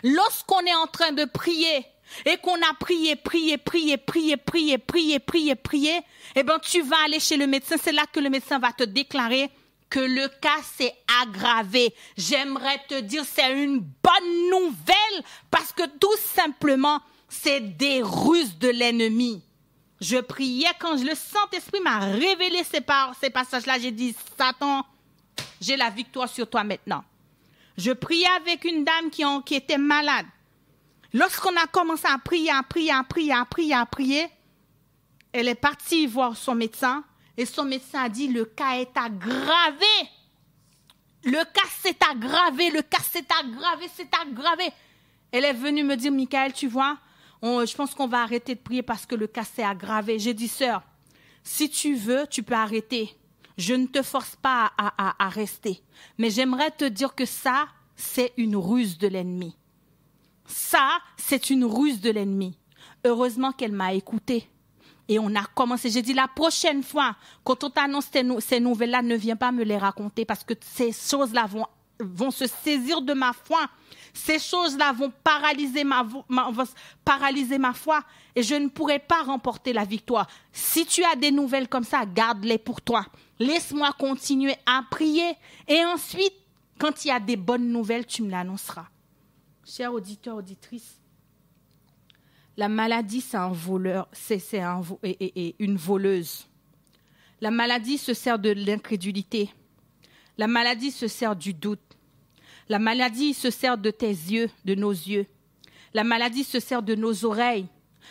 Lorsqu'on est en train de prier et qu'on a prié, tu vas aller chez le médecin. C'est là que le médecin va te déclarer que le cas s'est aggravé. J'aimerais te dire, c'est une bonne nouvelle parce que tout simplement, c'est des ruses de l'ennemi. Je priais quand le Saint-Esprit m'a révélé ces passages-là. J'ai dit, Satan, j'ai la victoire sur toi maintenant. Je priais avec une dame qui était malade. Lorsqu'on a commencé à prier, elle est partie voir son médecin et son médecin a dit, le cas est aggravé. Le cas s'est aggravé. Elle est venue me dire, Michael, tu vois, je pense qu'on va arrêter de prier parce que le cas s'est aggravé. J'ai dit, sœur, si tu veux, tu peux arrêter. Je ne te force pas à rester. Mais j'aimerais te dire que ça, c'est une ruse de l'ennemi. Ça, c'est une ruse de l'ennemi. Heureusement qu'elle m'a écoutée. Et on a commencé. J'ai dit, la prochaine fois, quand on t'annonce ces nouvelles-là, ne viens pas me les raconter parce que ces choses-là vont se saisir de ma foi. Ces choses-là vont paralyser ma foi et je ne pourrai pas remporter la victoire. Si tu as des nouvelles comme ça, garde-les pour toi. Laisse-moi continuer à prier et ensuite, quand il y a des bonnes nouvelles, tu me l'annonceras. Chers auditeurs, auditrices, la maladie, c'est un voleur, c'est une voleuse. La maladie se sert de l'incrédulité. La maladie se sert du doute. La maladie se sert de tes yeux, de nos yeux. La maladie se sert de nos oreilles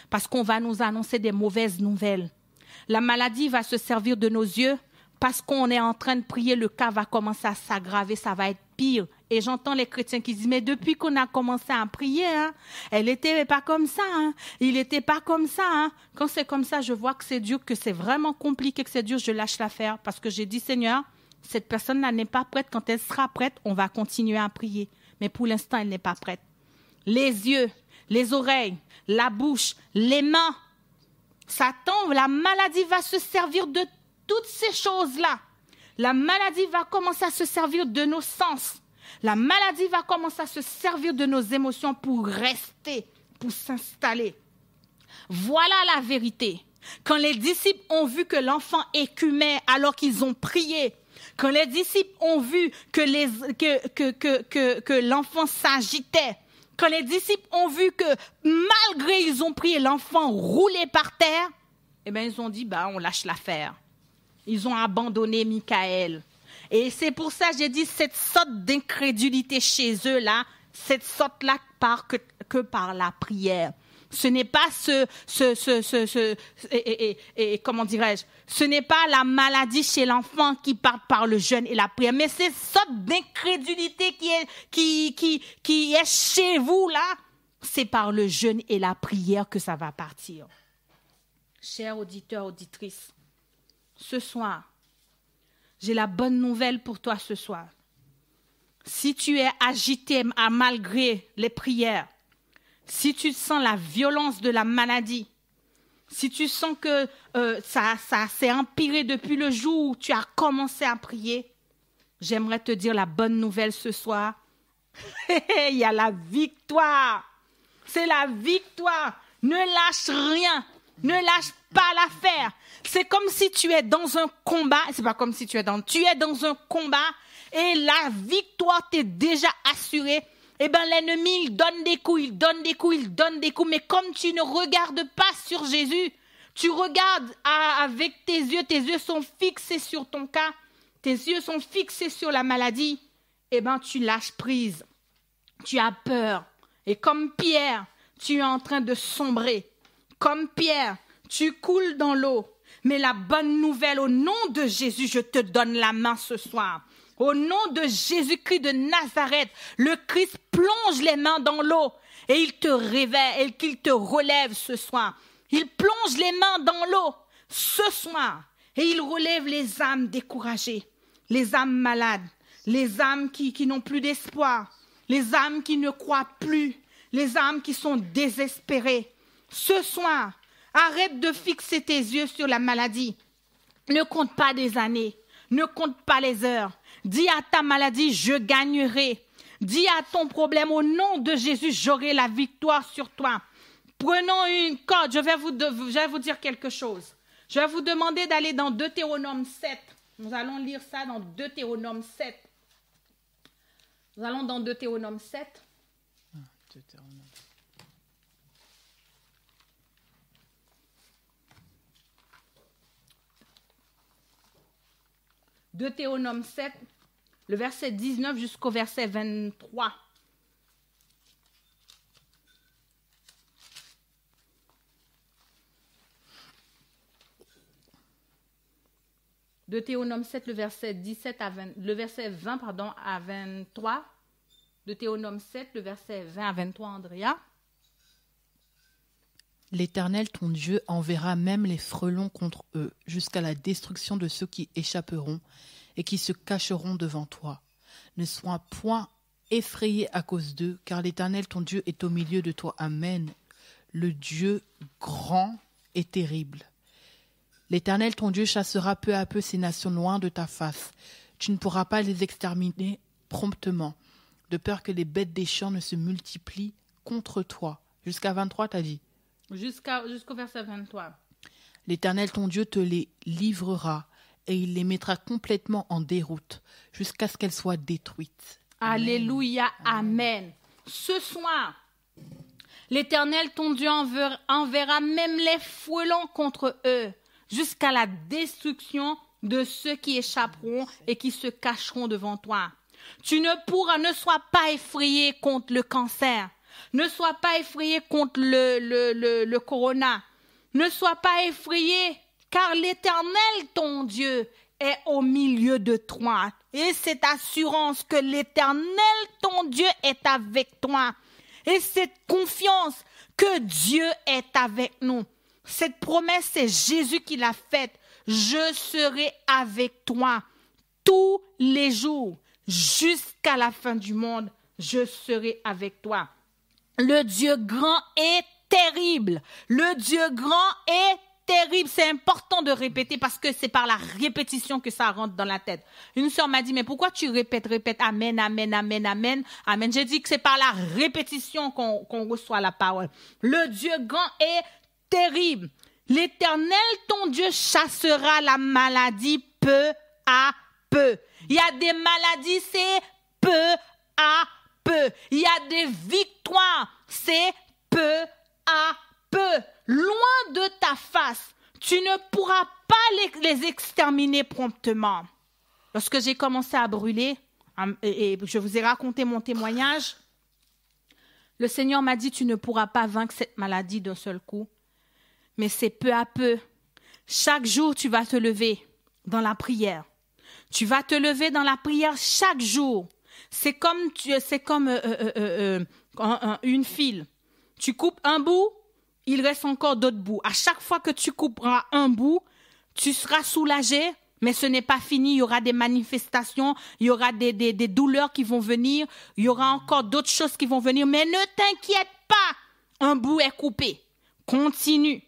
parce qu'on va nous annoncer des mauvaises nouvelles. La maladie va se servir de nos yeux parce qu'on est en train de prier, le cas va commencer à s'aggraver, ça va être pire. Et j'entends les chrétiens qui disent, mais depuis qu'on a commencé à prier, elle n'était pas comme ça, il n'était pas comme ça. Quand c'est comme ça, je vois que c'est dur, que c'est vraiment compliqué, que c'est dur, je lâche l'affaire parce que j'ai dit, Seigneur, cette personne-là n'est pas prête. Quand elle sera prête, on va continuer à prier. Mais pour l'instant, elle n'est pas prête. Les yeux, les oreilles, la bouche, les mains. Satan, la maladie va se servir de toutes ces choses-là. La maladie va commencer à se servir de nos sens. La maladie va commencer à se servir de nos émotions pour rester, pour s'installer. Voilà la vérité. Quand les disciples ont vu que l'enfant écumait alors qu'ils ont prié, quand les disciples ont vu que l'enfant s'agitait, quand les disciples ont vu que malgré ils ont prié, l'enfant roulait par terre, eh bien ils ont dit, on lâche l'affaire. Ils ont abandonné Michael. Et c'est pour ça que j'ai dit, cette sorte d'incrédulité chez eux, là, cette sorte-là que par la prière. Ce n'est pas comment dirais-je, ce n'est pas la maladie chez l'enfant qui part par le jeûne et la prière, mais cette sorte d'incrédulité qui est chez vous là, c'est par le jeûne et la prière que ça va partir. Chers auditeurs, auditrices, ce soir, j'ai la bonne nouvelle pour toi ce soir. Si tu es agité malgré les prières, si tu sens la violence de la maladie, si tu sens que ça s'est empiré depuis le jour où tu as commencé à prier, j'aimerais te dire la bonne nouvelle ce soir. Il y a la victoire. C'est la victoire. Ne lâche rien. Ne lâche pas l'affaire. C'est comme si tu es dans un combat. C'est pas comme si tu es dans un combat et la victoire t'est déjà assurée. Eh bien, l'ennemi, il donne des coups, mais comme tu ne regardes pas sur Jésus, tu regardes avec tes yeux sont fixés sur ton cas, tes yeux sont fixés sur la maladie, eh bien, tu lâches prise, tu as peur. Et comme Pierre, tu es en train de sombrer. Comme Pierre, tu coules dans l'eau. Mais la bonne nouvelle, au nom de Jésus, je te donne la main ce soir. Au nom de Jésus-Christ de Nazareth, le Christ plonge les mains dans l'eau et il te réveille et qu'il te relève ce soir. Il plonge les mains dans l'eau ce soir et il relève les âmes découragées, les âmes malades, les âmes qui n'ont plus d'espoir, les âmes qui ne croient plus, les âmes qui sont désespérées. Ce soir, arrête de fixer tes yeux sur la maladie. Ne compte pas des années, ne compte pas les heures. Dis à ta maladie, je gagnerai. Dis à ton problème, au nom de Jésus, j'aurai la victoire sur toi. Prenons une corde, je vais vous dire quelque chose. Je vais vous demander d'aller dans Deutéronome 7. Nous allons lire ça dans Deutéronome 7. Nous allons dans Deutéronome 7. Deutéronome. Deutéronome 7, le verset 19 jusqu'au verset 23. Deutéronome 7, le verset 20 à 23. Deutéronome 7, le verset 20 à 23, Andrea. L'Éternel, ton Dieu, enverra même les frelons contre eux, jusqu'à la destruction de ceux qui échapperont et qui se cacheront devant toi. Ne sois point effrayé à cause d'eux, car l'Éternel, ton Dieu, est au milieu de toi. Amen. Le Dieu grand et terrible. L'Éternel, ton Dieu, chassera peu à peu ces nations loin de ta face. Tu ne pourras pas les exterminer promptement, de peur que les bêtes des champs ne se multiplient contre toi. Jusqu'à 23, t'as dit? Jusqu'au verset 23. L'Éternel, ton Dieu, te les livrera et il les mettra complètement en déroute jusqu'à ce qu'elles soient détruites. Alléluia, amen. Ce soir, l'Éternel, ton Dieu, enverra même les frelons contre eux jusqu'à la destruction de ceux qui échapperont et qui se cacheront devant toi. Ne sois pas effrayé contre le cancer. Ne sois pas effrayé contre le corona. Ne sois pas effrayé, car l'Éternel, ton Dieu, est au milieu de toi. Et cette assurance que l'Éternel, ton Dieu, est avec toi. Et cette confiance que Dieu est avec nous. Cette promesse, c'est Jésus qui l'a faite. Je serai avec toi tous les jours, jusqu'à la fin du monde. Je serai avec toi. Le Dieu grand est terrible. Le Dieu grand est terrible. C'est important de répéter parce que c'est par la répétition que ça rentre dans la tête. Une sœur m'a dit, mais pourquoi tu répètes, amen, amen, amen, amen, amen. J'ai dit que c'est par la répétition qu'on reçoit la parole. Le Dieu grand est terrible. L'Éternel, ton Dieu, chassera la maladie peu à peu. Il y a des maladies, c'est peu à peu. Il y a des victoires, c'est peu à peu. Loin de ta face, tu ne pourras pas les exterminer promptement. Lorsque j'ai commencé à brûler, et je vous ai raconté mon témoignage, le Seigneur m'a dit, tu ne pourras pas vaincre cette maladie d'un seul coup, mais c'est peu à peu. Chaque jour, tu vas te lever dans la prière. Tu vas te lever dans la prière chaque jour. C'est comme une file. Tu coupes un bout, il reste encore d'autres bouts. À chaque fois que tu couperas un bout, tu seras soulagé, mais ce n'est pas fini. Il y aura des manifestations, il y aura des douleurs qui vont venir, il y aura encore d'autres choses qui vont venir. Mais ne t'inquiète pas, un bout est coupé. Continue.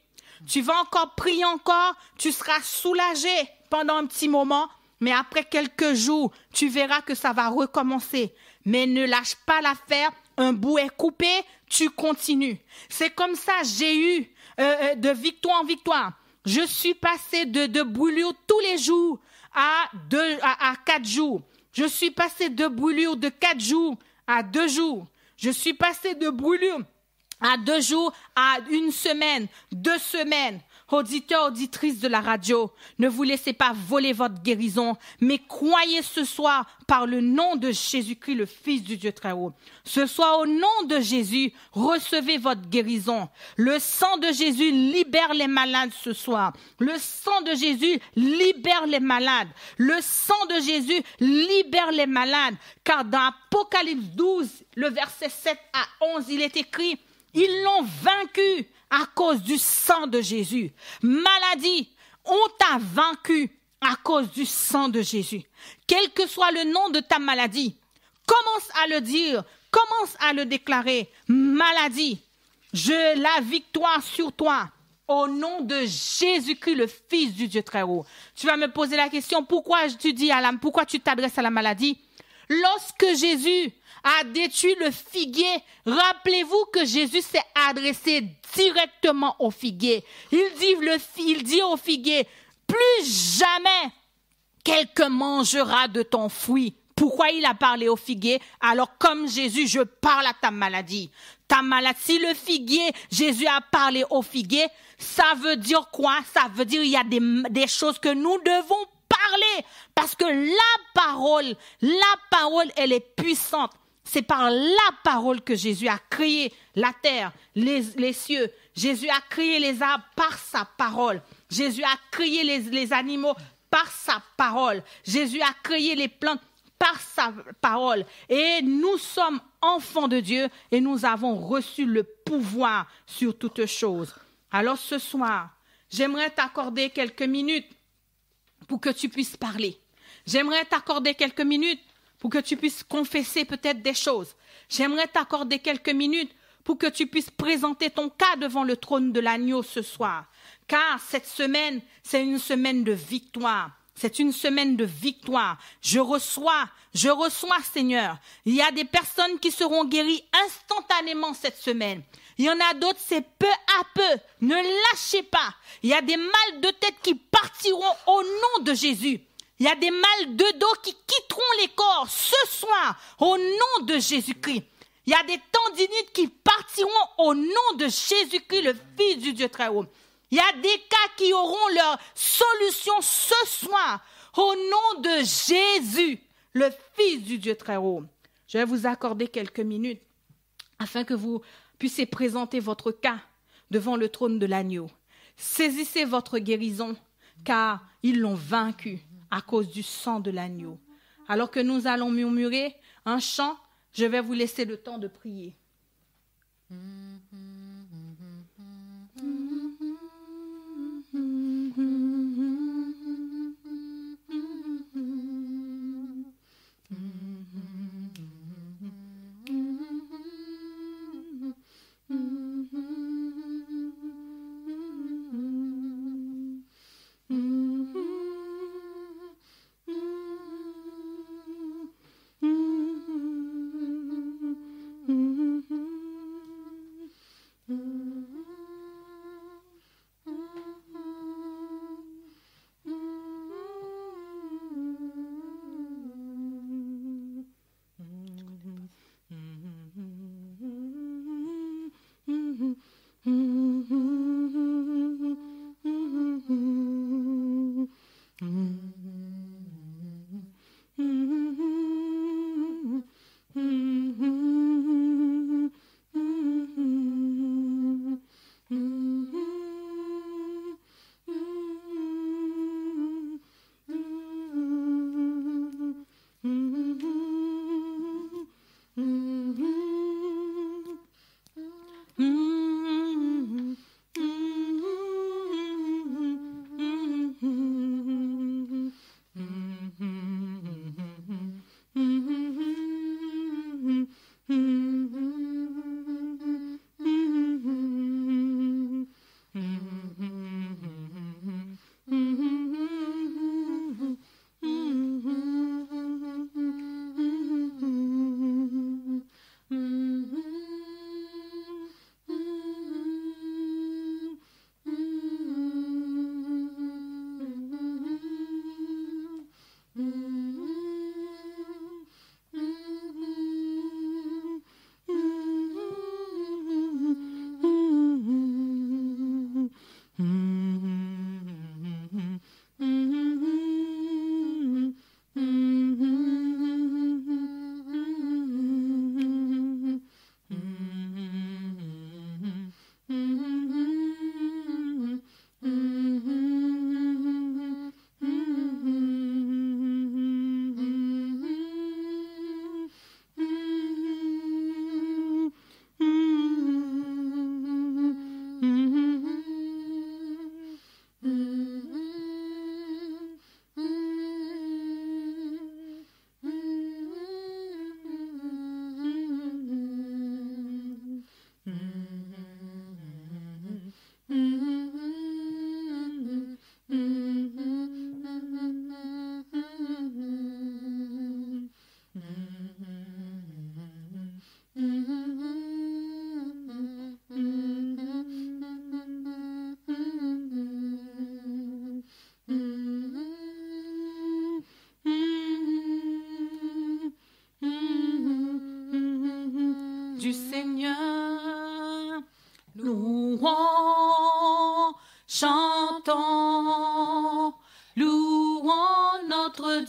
Tu vas encore prier encore, tu seras soulagé pendant un petit moment, mais après quelques jours, tu verras que ça va recommencer. Mais ne lâche pas l'affaire, un bout est coupé, tu continues. C'est comme ça, j'ai eu de victoire en victoire. Je suis passée de brûlure tous les jours à 4 jours. Je suis passée de brûlure de 4 jours à 2 jours. Je suis passée de brûlure à 2 jours, à 1 semaine, 2 semaines. Auditeurs, auditrices de la radio, ne vous laissez pas voler votre guérison, mais croyez ce soir par le nom de Jésus-Christ, le Fils du Dieu très haut. Ce soir, au nom de Jésus, recevez votre guérison. Le sang de Jésus libère les malades ce soir. Le sang de Jésus libère les malades. Le sang de Jésus libère les malades. Car dans Apocalypse 12, le verset 7 à 11, il est écrit, ils l'ont vaincu à cause du sang de Jésus. Maladie, on t'a vaincu à cause du sang de Jésus. Quel que soit le nom de ta maladie, commence à le dire, commence à le déclarer. Maladie, la victoire sur toi. Au nom de Jésus-Christ, le Fils du Dieu très haut. Tu vas me poser la question, pourquoi tu t'adresses à la maladie? Lorsque Jésus a détruit le figuier, rappelez-vous que Jésus s'est adressé directement au figuier. Il dit au figuier, plus jamais quelqu'un mangera de ton fruit. Pourquoi il a parlé au figuier? Alors comme Jésus, je parle à ta maladie. Ta maladie, si le figuier, Jésus a parlé au figuier, ça veut dire quoi? Ça veut dire il y a des choses que nous devons parler. Parce que la parole, elle est puissante. C'est par la parole que Jésus a créé la terre, les cieux. Jésus a créé les arbres par sa parole. Jésus a créé les animaux par sa parole. Jésus a créé les plantes par sa parole. Et nous sommes enfants de Dieu et nous avons reçu le pouvoir sur toutes choses. Alors ce soir, j'aimerais t'accorder quelques minutes pour que tu puisses parler. J'aimerais t'accorder quelques minutes pour que tu puisses confesser peut-être des choses. J'aimerais t'accorder quelques minutes pour que tu puisses présenter ton cas devant le trône de l'agneau ce soir. Car cette semaine, c'est une semaine de victoire. C'est une semaine de victoire. Je reçois, Seigneur. Il y a des personnes qui seront guéries instantanément cette semaine. Il y en a d'autres, c'est peu à peu. Ne lâchez pas. Il y a des mal de tête qui partiront au nom de Jésus. Il y a des mal de dos qui quitteront les corps ce soir au nom de Jésus-Christ. Il y a des tendinites qui partiront au nom de Jésus-Christ, le Fils du Dieu très haut. Il y a des cas qui auront leur solution ce soir au nom de Jésus, le Fils du Dieu très haut. Je vais vous accorder quelques minutes afin que vous puissiez présenter votre cas devant le trône de l'agneau. Saisissez votre guérison car ils l'ont vaincu à cause du sang de l'agneau. Alors que nous allons murmurer un chant, je vais vous laisser le temps de prier.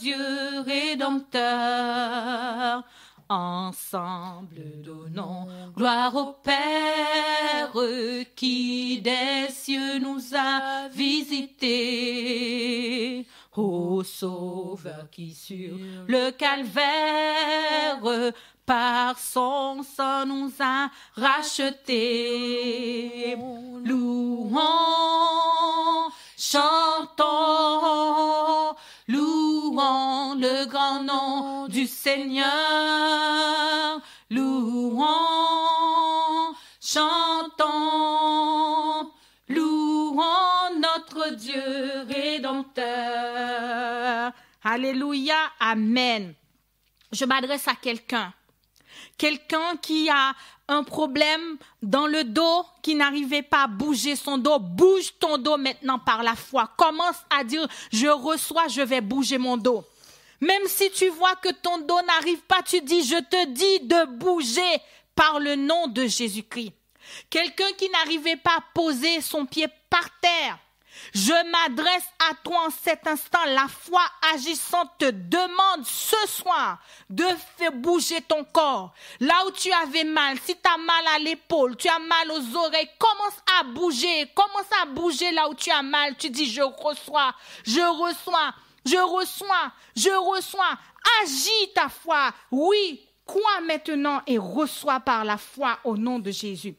Dieu rédempteur. Ensemble donnons gloire au Père qui des cieux nous a visités. Ô Sauveur qui sur le calvaire par son sang nous a rachetés. Louons, chantons, louons le grand nom du Seigneur. Louons, chantons, louons notre Dieu rédempteur. Alléluia, amen. Je m'adresse à quelqu'un qui a un problème dans le dos, qui n'arrivait pas à bouger son dos. Bouge ton dos maintenant par la foi. Commence à dire, je reçois, je vais bouger mon dos. Même si tu vois que ton dos n'arrive pas, tu dis, je te dis de bouger par le nom de Jésus-Christ. Quelqu'un qui n'arrivait pas à poser son pied par terre, je m'adresse à toi en cet instant. La foi agissante te demande ce soir de faire bouger ton corps. Là où tu avais mal, si tu as mal à l'épaule, tu as mal aux oreilles, commence à bouger. Commence à bouger là où tu as mal. Tu dis, je reçois, je reçois, je reçois, je reçois. Agis ta foi. Oui, crois maintenant et reçois par la foi au nom de Jésus.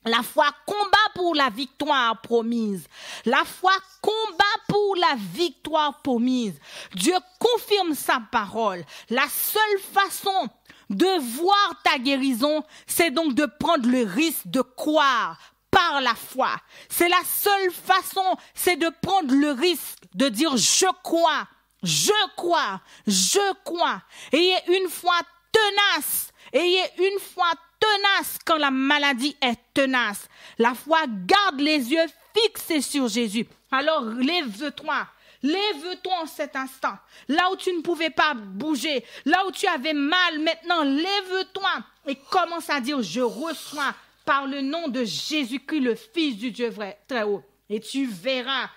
La foi combat pour la victoire promise. La foi combat pour la victoire promise. Dieu confirme sa parole. La seule façon de voir ta guérison, c'est donc de prendre le risque de croire par la foi. C'est la seule façon, c'est de prendre le risque de dire je crois, je crois, je crois. Ayez une foi tenace. Ayez une foi tenace quand la maladie est tenace. La foi garde les yeux fixés sur Jésus. Alors lève-toi. Lève-toi en cet instant. Là où tu ne pouvais pas bouger, là où tu avais mal, maintenant lève-toi et commence à dire je reçois par le nom de Jésus-Christ, le Fils du Dieu vrai, très haut. Et tu verras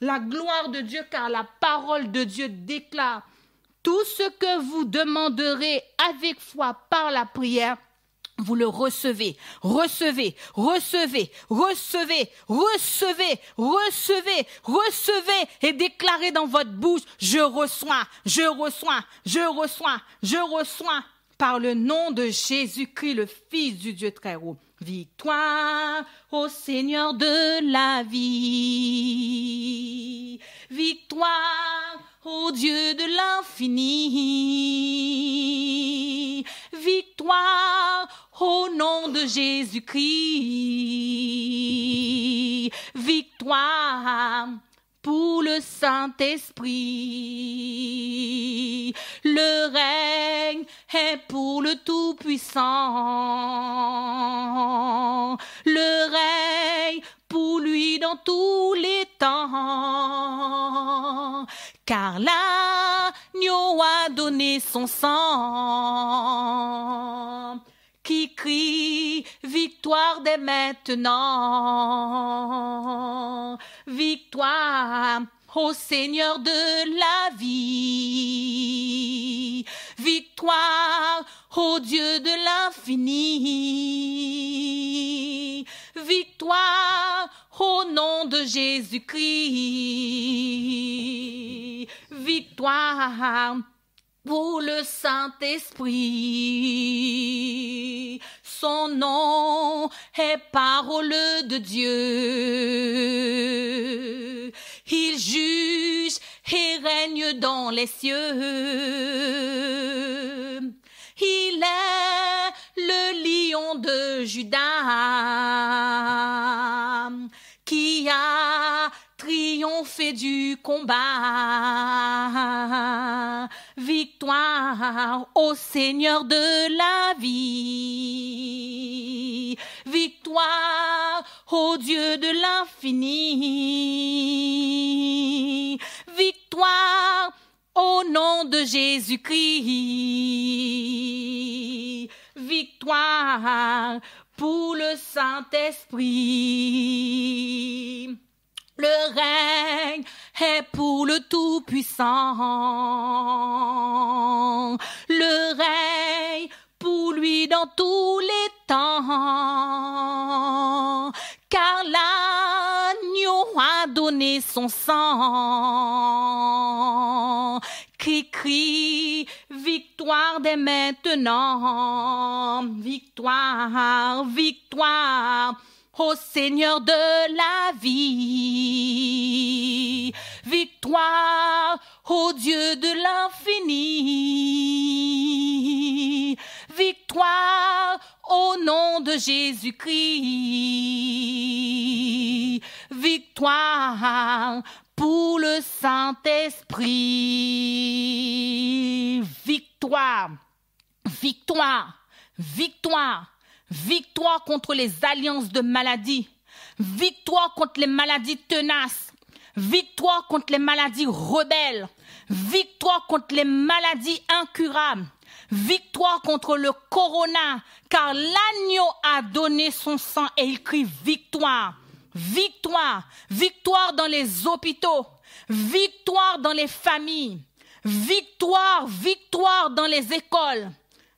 la gloire de Dieu, car la parole de Dieu déclare: tout ce que vous demanderez avec foi par la prière, vous le recevez, recevez, recevez, recevez, recevez, recevez, recevez et déclarez dans votre bouche, je reçois, je reçois, je reçois, je reçois par le nom de Jésus-Christ, le Fils du Dieu très haut. Victoire au Seigneur de la vie, victoire au Dieu de l'infini, victoire au nom de Jésus-Christ, victoire pour le Saint-Esprit. Le règne est pour le Tout-Puissant. Le règne pour lui dans tous les temps. Car l'agneau a donné son sang, qui crie victoire dès maintenant. Victoire au Seigneur de la vie. Victoire au Dieu de l'infini. Victoire au nom de Jésus-Christ. Victoire pour le Saint-Esprit. Son nom est parole de Dieu. Il juge et règne dans les cieux. Il est le lion de Juda qui a triomphé du combat. Victoire au Seigneur de la vie. Victoire au Dieu de l'infini. Victoire au nom de Jésus-Christ. Victoire pour le Saint-Esprit. Le règne est pour le Tout-Puissant. Le règne pour lui dans tous les temps, car l'agneau a donné son sang. Crie, victoire dès maintenant, victoire, victoire, au Seigneur de la vie, victoire au Dieu de l'infini, victoire au nom de Jésus-Christ, victoire pour le Saint-Esprit. Victoire, victoire, victoire, victoire contre les alliances de maladies, victoire contre les maladies tenaces, victoire contre les maladies rebelles, victoire contre les maladies incurables, victoire contre le corona, car l'agneau a donné son sang et il crie victoire. Victoire, victoire dans les hôpitaux, victoire dans les familles, victoire, victoire dans les écoles,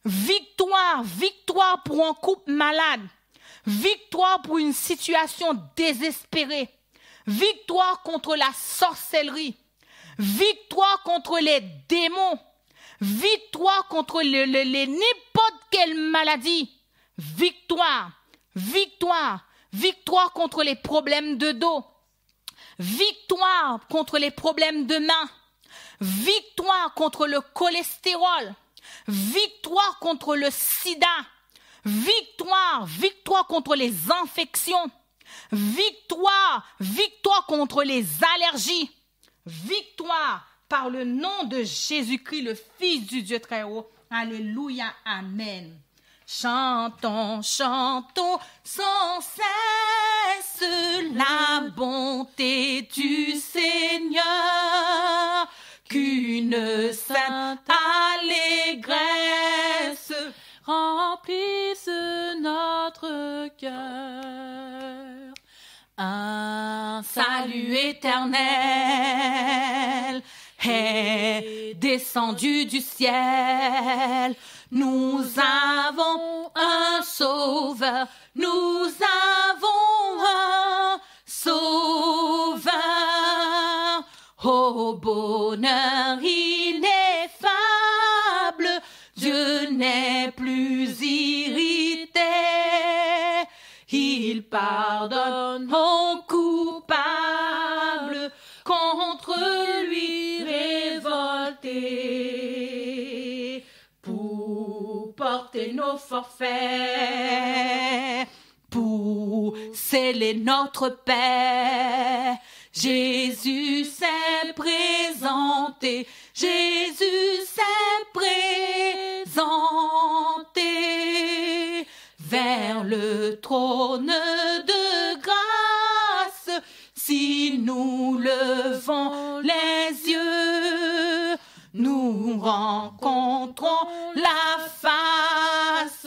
victoire, victoire pour un couple malade, victoire pour une situation désespérée, victoire contre la sorcellerie, victoire contre les démons, victoire contre les n'importe quelle maladie, victoire, victoire, victoire contre les problèmes de dos, victoire contre les problèmes de main, victoire contre le cholestérol, victoire contre le sida, victoire, victoire contre les infections, victoire, victoire contre les allergies, victoire par le nom de Jésus-Christ, le Fils du Dieu très haut. Alléluia, amen. Chantons, chantons sans cesse la bonté du Seigneur, qu'une sainte allégresse remplisse notre cœur. Un salut éternel est descendu du ciel. Nous avons un sauveur, nous avons un sauveur. Au bonheur ineffable, Dieu n'est plus irrité. Il pardonne aux coupables, contre lui révoltés. Pour porter nos forfaits, pour sceller notre paix, Jésus s'est présenté, Jésus s'est présenté vers le trône de grâce. Si nous levons les yeux, nous rencontrons la face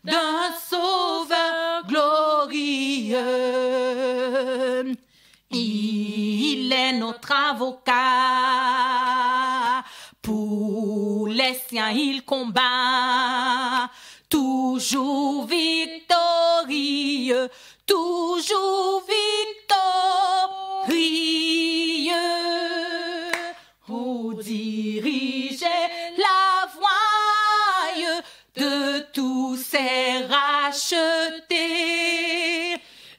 d'un sauveur glorieux. Il est notre avocat, pour les siens il combat, toujours victorieux, toujours victorieux. Vous dirigez la voie de tous ces rachetés.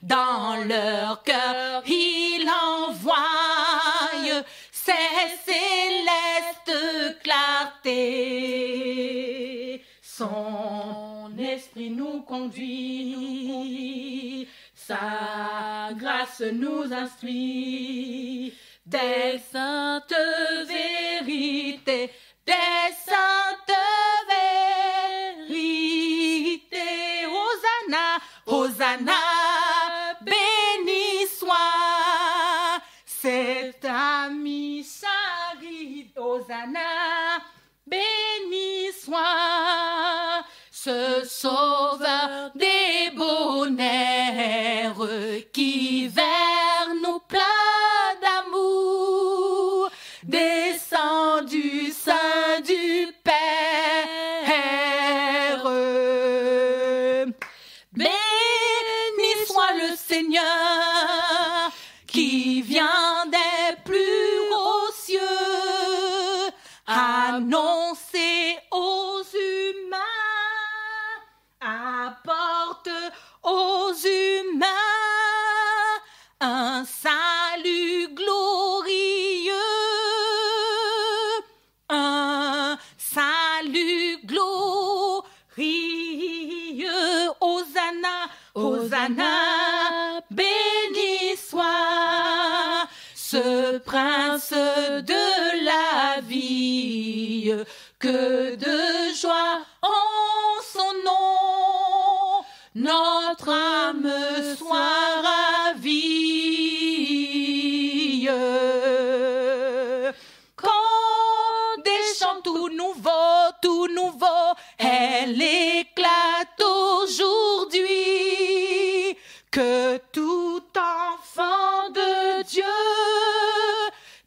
Dans leur cœur, il envoie ses célestes clartés. Son esprit nous conduit, sa grâce nous instruit. Des saintes vérités, des saintes vérités. Hosanna, Hosanna, béni soit cet ami charité. Hosanna, béni soit ce sauveur débonnaire qui vers nous plein d'amour. annoncer aux humains, apporte aux humains un salut glorieux, un salut glorieux. Hosanna, Hosanna, béni soit ce prince de la vie, que de joie en son nom, notre âme soit ravie. Quand des chants tout nouveaux, elle éclate aujourd'hui, que tout enfant de Dieu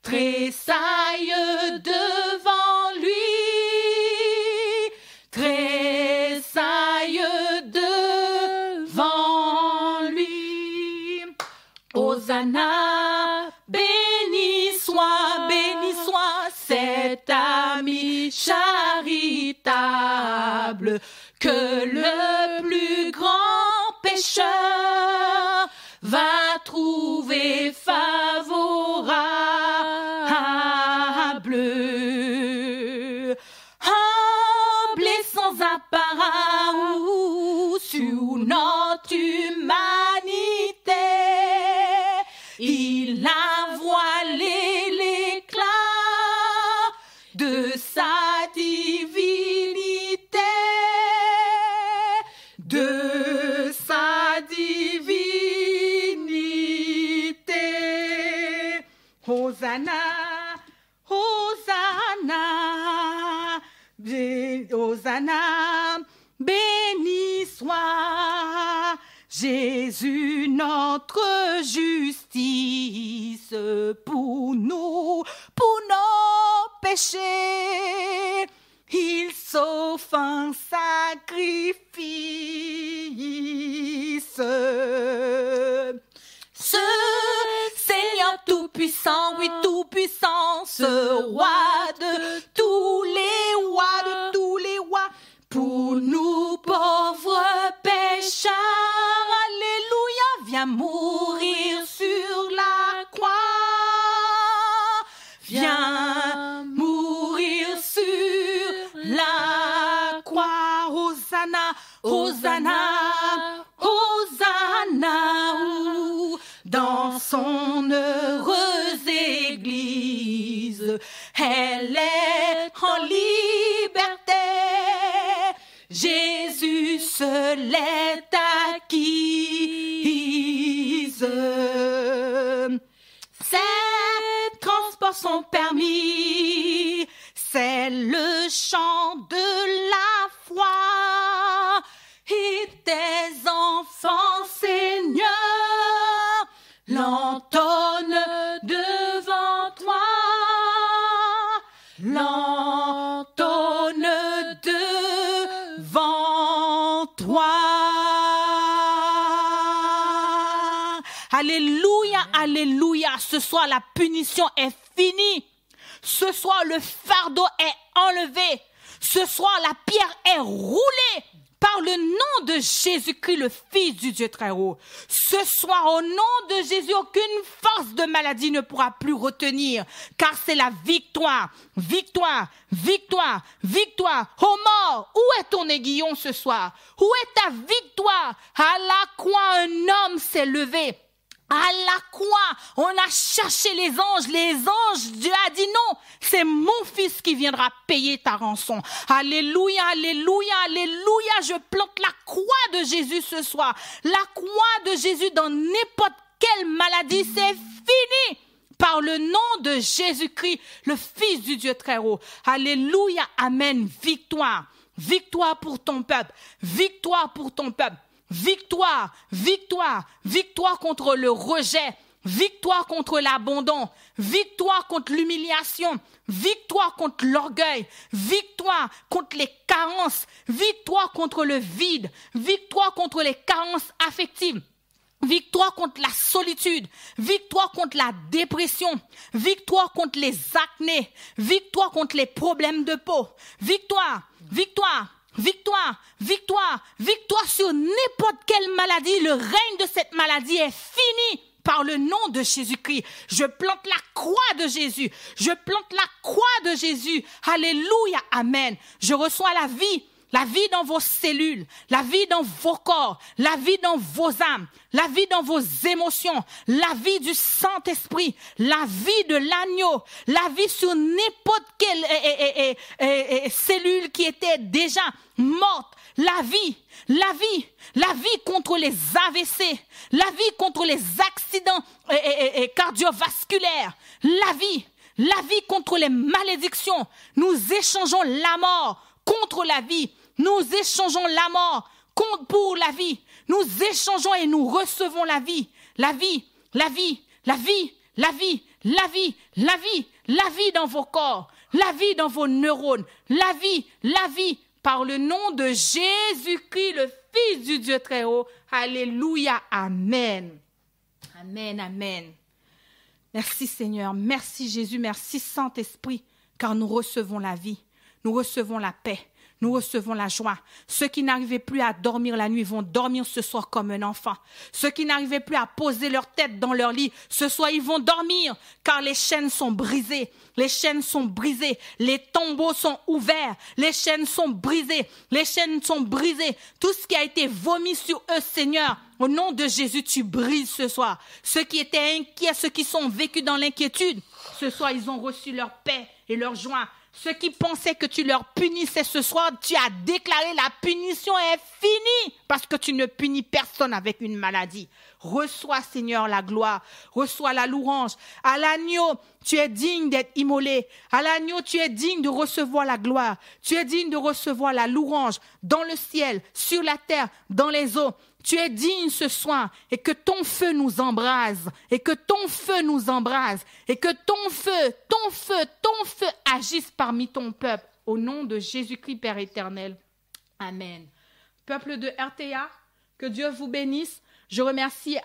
tressaille devant lui, tressaille devant lui. Hosanna, béni soit cet ami charitable, que le plus grand pécheur va trouver favorable. Humble et sans apparat sur notre humanité, il a voilé l'éclat de sa divinité, de sa divinité. Hosanna, Hosanna, Hosanna, béni soit Jésus notre justice pour nous, pour nos péchés. Il s'offre un sacrifice. Ce Seigneur tout-puissant, oui tout-puissant, ce roi de tous les rois, pour nous pauvres pécheurs, alléluia, viens mourir sur la croix, viens mourir sur la croix. Hosanna, Hosanna, Hosanna, dans son heureuse église, elle est en liberté. Jésus se l'est acquise. Ses transports sont permis, c'est le chant de la foi. Et tes enfants, Seigneur, l'entonnent devant toi, l'entonnent devant toi. Alléluia, alléluia. Ce soir, la punition est finie. Ce soir, le fardeau est enlevé. Ce soir, la pierre est roulée par le nom de Jésus-Christ, le Fils du Dieu très haut. Ce soir, au nom de Jésus, aucune force de maladie ne pourra plus retenir, car c'est la victoire, victoire, victoire, victoire. Ô mort, où est ton aiguillon ce soir? Où est ta victoire? À la croix, un homme s'est levé. À la croix, on a cherché les anges, Dieu a dit non, c'est mon fils qui viendra payer ta rançon. Alléluia, alléluia, alléluia, je plante la croix de Jésus ce soir. La croix de Jésus dans n'importe quelle maladie, c'est fini. Par le nom de Jésus-Christ, le Fils du Dieu très haut. Alléluia, amen, victoire. Victoire pour ton peuple, victoire pour ton peuple. Victoire, victoire, victoire contre le rejet, victoire contre l'abandon, victoire contre l'humiliation, victoire contre l'orgueil, victoire contre les carences, victoire contre le vide, victoire contre les carences affectives, Victoire contre la solitude, victoire contre la dépression, victoire contre les acnés, victoire contre les problèmes de peau, victoire, victoire, victoire, victoire, victoire sur n'importe quelle maladie. Le règne de cette maladie est fini par le nom de Jésus-Christ. Je plante la croix de Jésus. Je plante la croix de Jésus. Alléluia, amen. Je reçois la vie dans vos cellules, la vie dans vos corps, la vie dans vos âmes, la vie dans vos émotions, la vie du Saint-Esprit, la vie de l'agneau, la vie sur n'importe quelle cellule qui était déjà morte, la vie contre les AVC, la vie contre les accidents cardiovasculaires, la vie contre les malédictions. Nous échangeons la mort contre la vie. Nous échangeons la mort pour la vie. Nous échangeons et nous recevons la vie. La vie, la vie, la vie, la vie, la vie, la vie, la vie dans vos corps, la vie dans vos neurones, la vie, par le nom de Jésus-Christ, le Fils du Dieu très haut. Alléluia, amen. Amen, amen. Merci Seigneur, merci Jésus, merci Saint-Esprit, car nous recevons la vie, nous recevons la paix. Nous recevons la joie. Ceux qui n'arrivaient plus à dormir la nuit vont dormir ce soir comme un enfant. Ceux qui n'arrivaient plus à poser leur tête dans leur lit, ce soir ils vont dormir car les chaînes sont brisées. Les chaînes sont brisées. Les tombeaux sont ouverts. Les chaînes sont brisées. Les chaînes sont brisées. Tout ce qui a été vomi sur eux, Seigneur, au nom de Jésus, tu brises ce soir. Ceux qui étaient inquiets, ceux qui sont vécus dans l'inquiétude, ce soir ils ont reçu leur paix et leur joie. Ceux qui pensaient que tu leur punissais ce soir, tu as déclaré la punition est finie parce que tu ne punis personne avec une maladie. Reçois, Seigneur, la gloire. Reçois la louange. À l'agneau, tu es digne d'être immolé. À l'agneau, tu es digne de recevoir la gloire. Tu es digne de recevoir la louange dans le ciel, sur la terre, dans les eaux. Tu es digne ce soir et que ton feu nous embrase, et que ton feu nous embrase, et que ton feu agisse parmi ton peuple. Au nom de Jésus-Christ, Père éternel. Amen. Peuple de RTA, que Dieu vous bénisse. Je remercie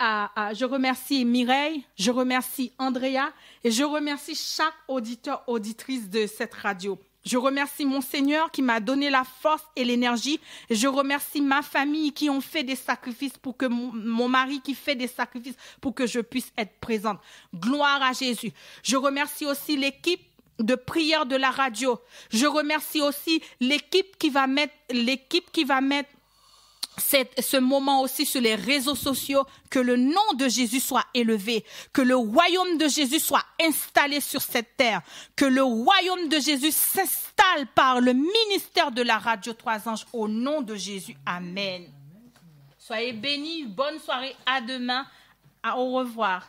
Mireille, je remercie Andrea et je remercie chaque auditeur, auditrice de cette radio. Je remercie mon Seigneur qui m'a donné la force et l'énergie. Et je remercie ma famille qui ont fait des sacrifices pour que mon mari qui fait des sacrifices pour que je puisse être présente. Gloire à Jésus. Je remercie aussi l'équipe de prière de la radio. Je remercie aussi l'équipe qui va mettre ce moment aussi sur les réseaux sociaux, que le nom de Jésus soit élevé, que le royaume de Jésus soit installé sur cette terre, que le royaume de Jésus s'installe par le ministère de la radio 3 Anges au nom de Jésus. Amen. Soyez bénis, bonne soirée, à demain, au revoir.